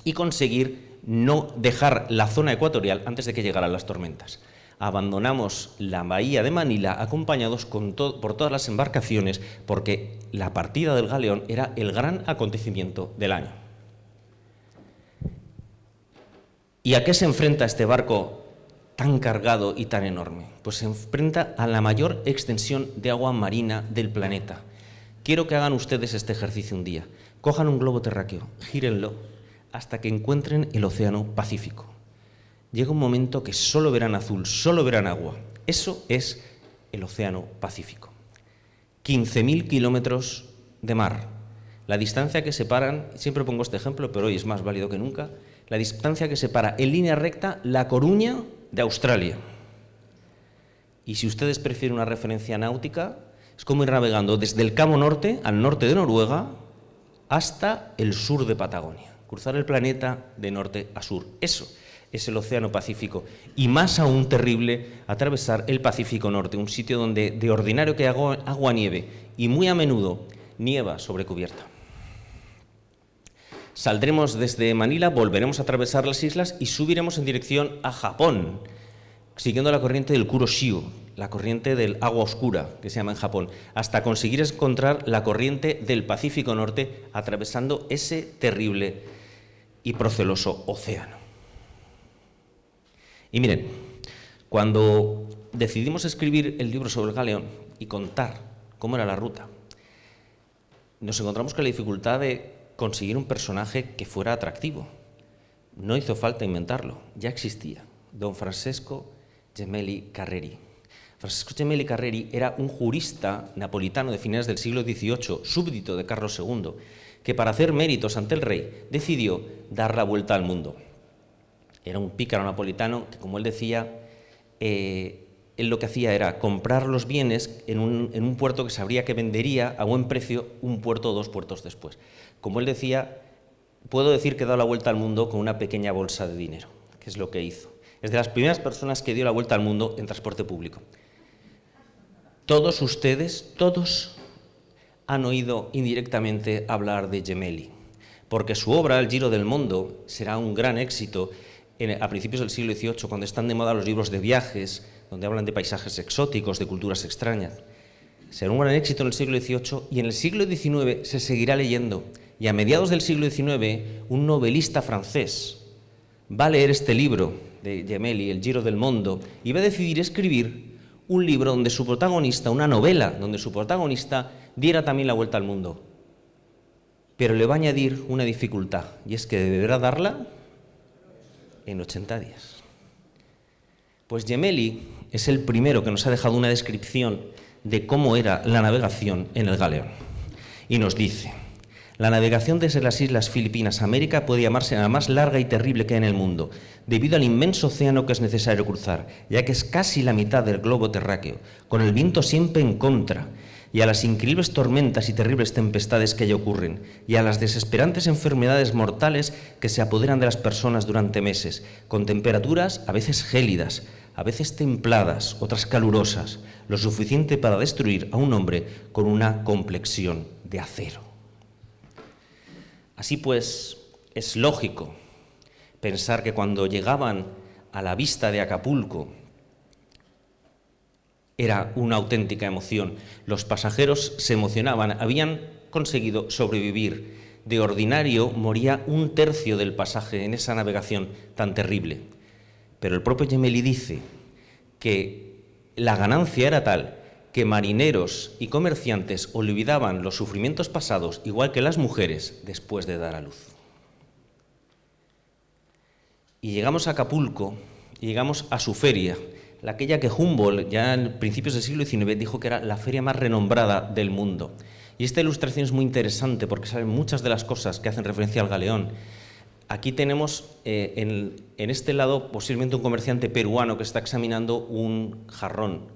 y conseguir no dejar la zona ecuatorial antes de que llegaran las tormentas. Abandonamos la bahía de Manila acompañados por todas las embarcaciones, porque la partida del galeón era el gran acontecimiento del año. ¿Y a qué se enfrenta este barco tan cargado y tan enorme? Pues se enfrenta a la mayor extensión de agua marina del planeta. Quiero que hagan ustedes este ejercicio un día. Cojan un globo terráqueo, gírenlo hasta que encuentren el océano Pacífico. Llega un momento que solo verán azul, solo verán agua. Eso es el océano Pacífico. 15.000 kilómetros de mar. La distancia que separan, siempre pongo este ejemplo, pero hoy es más válido que nunca, la distancia que separa en línea recta La Coruña de Australia. Y si ustedes prefieren una referencia náutica, es como ir navegando desde el Cabo Norte, al norte de Noruega, hasta el sur de Patagonia. Cruzar el planeta de norte a sur. Eso es el océano Pacífico. Y más aún terrible, atravesar el Pacífico Norte, un sitio donde de ordinario que agua nieve y muy a menudo nieva sobre cubierta. Saldremos desde Manila, volveremos a atravesar las islas y subiremos en dirección a Japón, siguiendo la corriente del Kuroshio, la corriente del agua oscura, que se llama en Japón, hasta conseguir encontrar la corriente del Pacífico Norte, atravesando ese terrible y proceloso océano. Y miren, cuando decidimos escribir el libro sobre el galeón y contar cómo era la ruta, nos encontramos con la dificultad de conseguir un personaje que fuera atractivo. No hizo falta inventarlo, ya existía. Don Francesco Gemelli Carreri. Francesco Gemelli Carreri era un jurista napolitano de finales del siglo XVIII, súbdito de Carlos II, que para hacer méritos ante el rey decidió dar la vuelta al mundo. Era un pícaro napolitano que, como él decía, él lo que hacía era comprar los bienes en un puerto que sabría que vendería a buen precio un puerto o 2 puertos después. Como él decía, puedo decir que he dado la vuelta al mundo con una pequeña bolsa de dinero, que es lo que hizo. Es de las primeras personas que dio la vuelta al mundo en transporte público. Todos ustedes, todos, han oído indirectamente hablar de Gemelli, porque su obra, El Giro del Mundo, será un gran éxito a principios del siglo XVIII, cuando están de moda los libros de viajes, donde hablan de paisajes exóticos, de culturas extrañas. Será un gran éxito en el siglo XVIII y en el siglo XIX se seguirá leyendo. Y a mediados del siglo XIX, un novelista francés va a leer este libro de Gemelli, El Giro del Mundo, y va a decidir escribir un libro donde su protagonista, una novela donde su protagonista diera también la vuelta al mundo. Pero le va a añadir una dificultad, y es que deberá darla en 80 días. Pues Gemelli es el primero que nos ha dejado una descripción de cómo era la navegación en el galeón. Y nos dice: la navegación desde las islas Filipinas a América puede llamarse la más larga y terrible que hay en el mundo, debido al inmenso océano que es necesario cruzar, ya que es casi la mitad del globo terráqueo, con el viento siempre en contra, y a las increíbles tormentas y terribles tempestades que allí ocurren, y a las desesperantes enfermedades mortales que se apoderan de las personas durante meses, con temperaturas a veces gélidas, a veces templadas, otras calurosas, lo suficiente para destruir a un hombre con una complexión de acero. Así pues, es lógico pensar que cuando llegaban a la vista de Acapulco era una auténtica emoción. Los pasajeros se emocionaban, habían conseguido sobrevivir. De ordinario moría 1/3 del pasaje en esa navegación tan terrible. Pero el propio Gemelli dice que la ganancia era tal que marineros y comerciantes olvidaban los sufrimientos pasados, igual que las mujeres, después de dar a luz. Y llegamos a Acapulco y llegamos a su feria, aquella que Humboldt, ya en principios del siglo XIX, dijo que era la feria más renombrada del mundo. Y esta ilustración es muy interesante porque saben muchas de las cosas que hacen referencia al galeón. Aquí tenemos en este lado posiblemente un comerciante peruano que está examinando un jarrón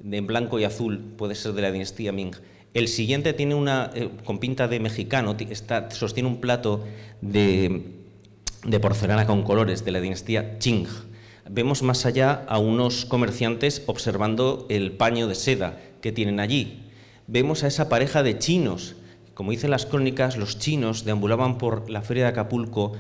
en blanco y azul, puede ser de la dinastía Ming. El siguiente tiene con pinta de mexicano, sostiene un plato de porcelana con colores de la dinastía Qing. Vemos más allá a unos comerciantes observando el paño de seda que tienen allí. Vemos a esa pareja de chinos. Como dicen las crónicas, los chinos deambulaban por la feria de Acapulco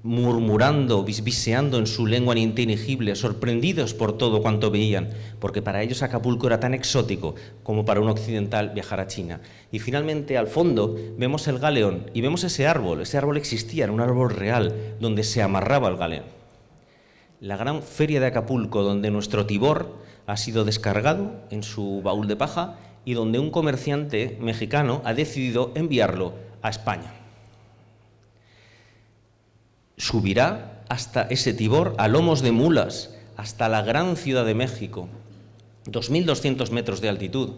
murmurando, bisbiseando en su lengua ininteligible, sorprendidos por todo cuanto veían, porque para ellos Acapulco era tan exótico como para un occidental viajar a China. Y finalmente, al fondo, vemos el galeón y vemos ese árbol existía, era un árbol real, donde se amarraba el galeón. La gran feria de Acapulco, donde nuestro Tibor ha sido descargado en su baúl de paja y donde un comerciante mexicano ha decidido enviarlo a España. Subirá hasta ese Tibor a lomos de mulas, hasta la gran Ciudad de México, 2.200 metros de altitud,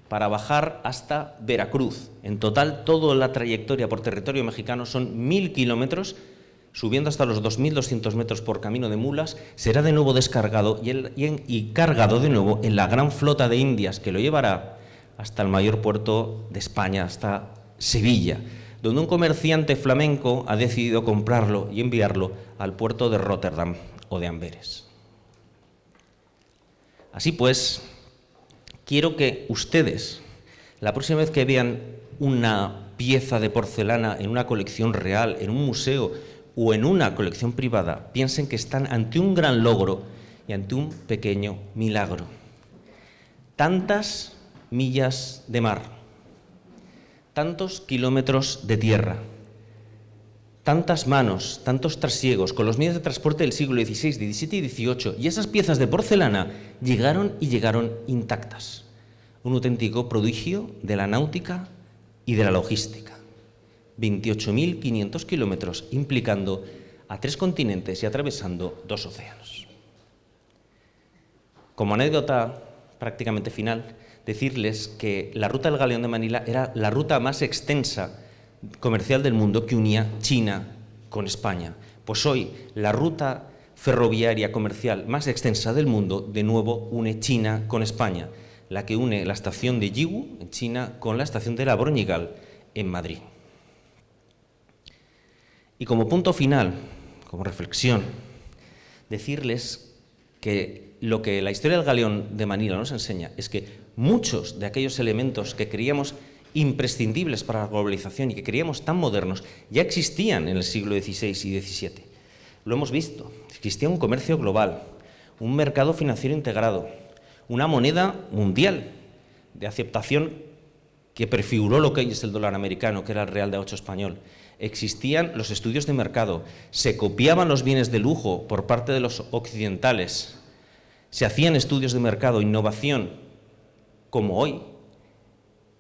para bajar hasta Veracruz. En total, toda la trayectoria por territorio mexicano son 1.000 kilómetros, subiendo hasta los 2.200 metros por camino de mulas, será de nuevo descargado y cargado de nuevo en la gran flota de Indias que lo llevará hasta el mayor puerto de España, hasta Sevilla, donde un comerciante flamenco ha decidido comprarlo y enviarlo al puerto de Rotterdam o de Amberes. Así pues, quiero que ustedes, la próxima vez que vean una pieza de porcelana en una colección real, en un museo o en una colección privada, piensen que están ante un gran logro y ante un pequeño milagro. Tantas millas de mar, tantos kilómetros de tierra, tantas manos, tantos trasiegos, con los medios de transporte del siglo XVI, XVII y XVIII, y esas piezas de porcelana llegaron intactas. Un auténtico prodigio de la náutica y de la logística. 28.500 kilómetros, implicando a 3 continentes y atravesando 2 océanos. Como anécdota prácticamente final, decirles que la ruta del Galeón de Manila era la ruta más extensa comercial del mundo que unía China con España. Pues hoy la ruta ferroviaria comercial más extensa del mundo de nuevo une China con España, la que une la estación de Yiwu en China con la estación de La Broñigal en Madrid. Y como punto final, como reflexión, decirles que lo que la historia del Galeón de Manila nos enseña es que muchos de aquellos elementos que creíamos imprescindibles para la globalización y que creíamos tan modernos ya existían en el siglo XVI y XVII. Lo hemos visto, existía un comercio global, un mercado financiero integrado, una moneda mundial de aceptación que prefiguró lo que hoy es el dólar americano, que era el real de 8 español. Existían los estudios de mercado, se copiaban los bienes de lujo por parte de los occidentales, se hacían estudios de mercado, innovación, como hoy.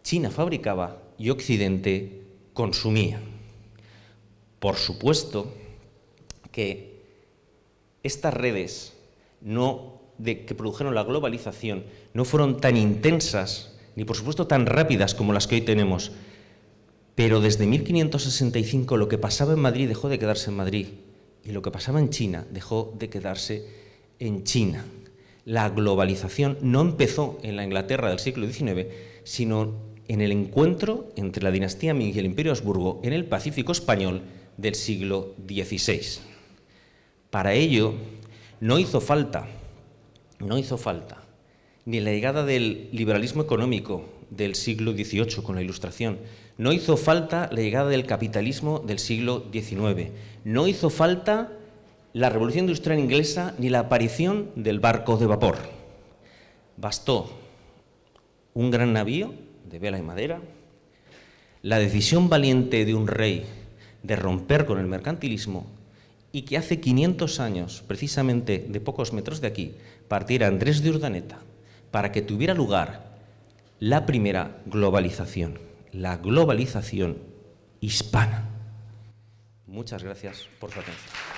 China fabricaba y Occidente consumía. Por supuesto que estas redes que produjeron la globalización no fueron tan intensas ni por supuesto tan rápidas como las que hoy tenemos, pero desde 1565 lo que pasaba en Madrid dejó de quedarse en Madrid y lo que pasaba en China dejó de quedarse en China. La globalización no empezó en la Inglaterra del siglo XIX, sino en el encuentro entre la dinastía Ming y el Imperio Habsburgo en el Pacífico español del siglo XVI. Para ello no hizo falta ni la llegada del liberalismo económico del siglo XVIII con la Ilustración, no hizo falta la llegada del capitalismo del siglo XIX, no hizo falta la Revolución Industrial Inglesa ni la aparición del barco de vapor. Bastó un gran navío de vela y madera, la decisión valiente de un rey de romper con el mercantilismo y que hace 500 años, precisamente de pocos metros de aquí, partiera Andrés de Urdaneta para que tuviera lugar la primera globalización, la globalización hispana. Muchas gracias por su atención.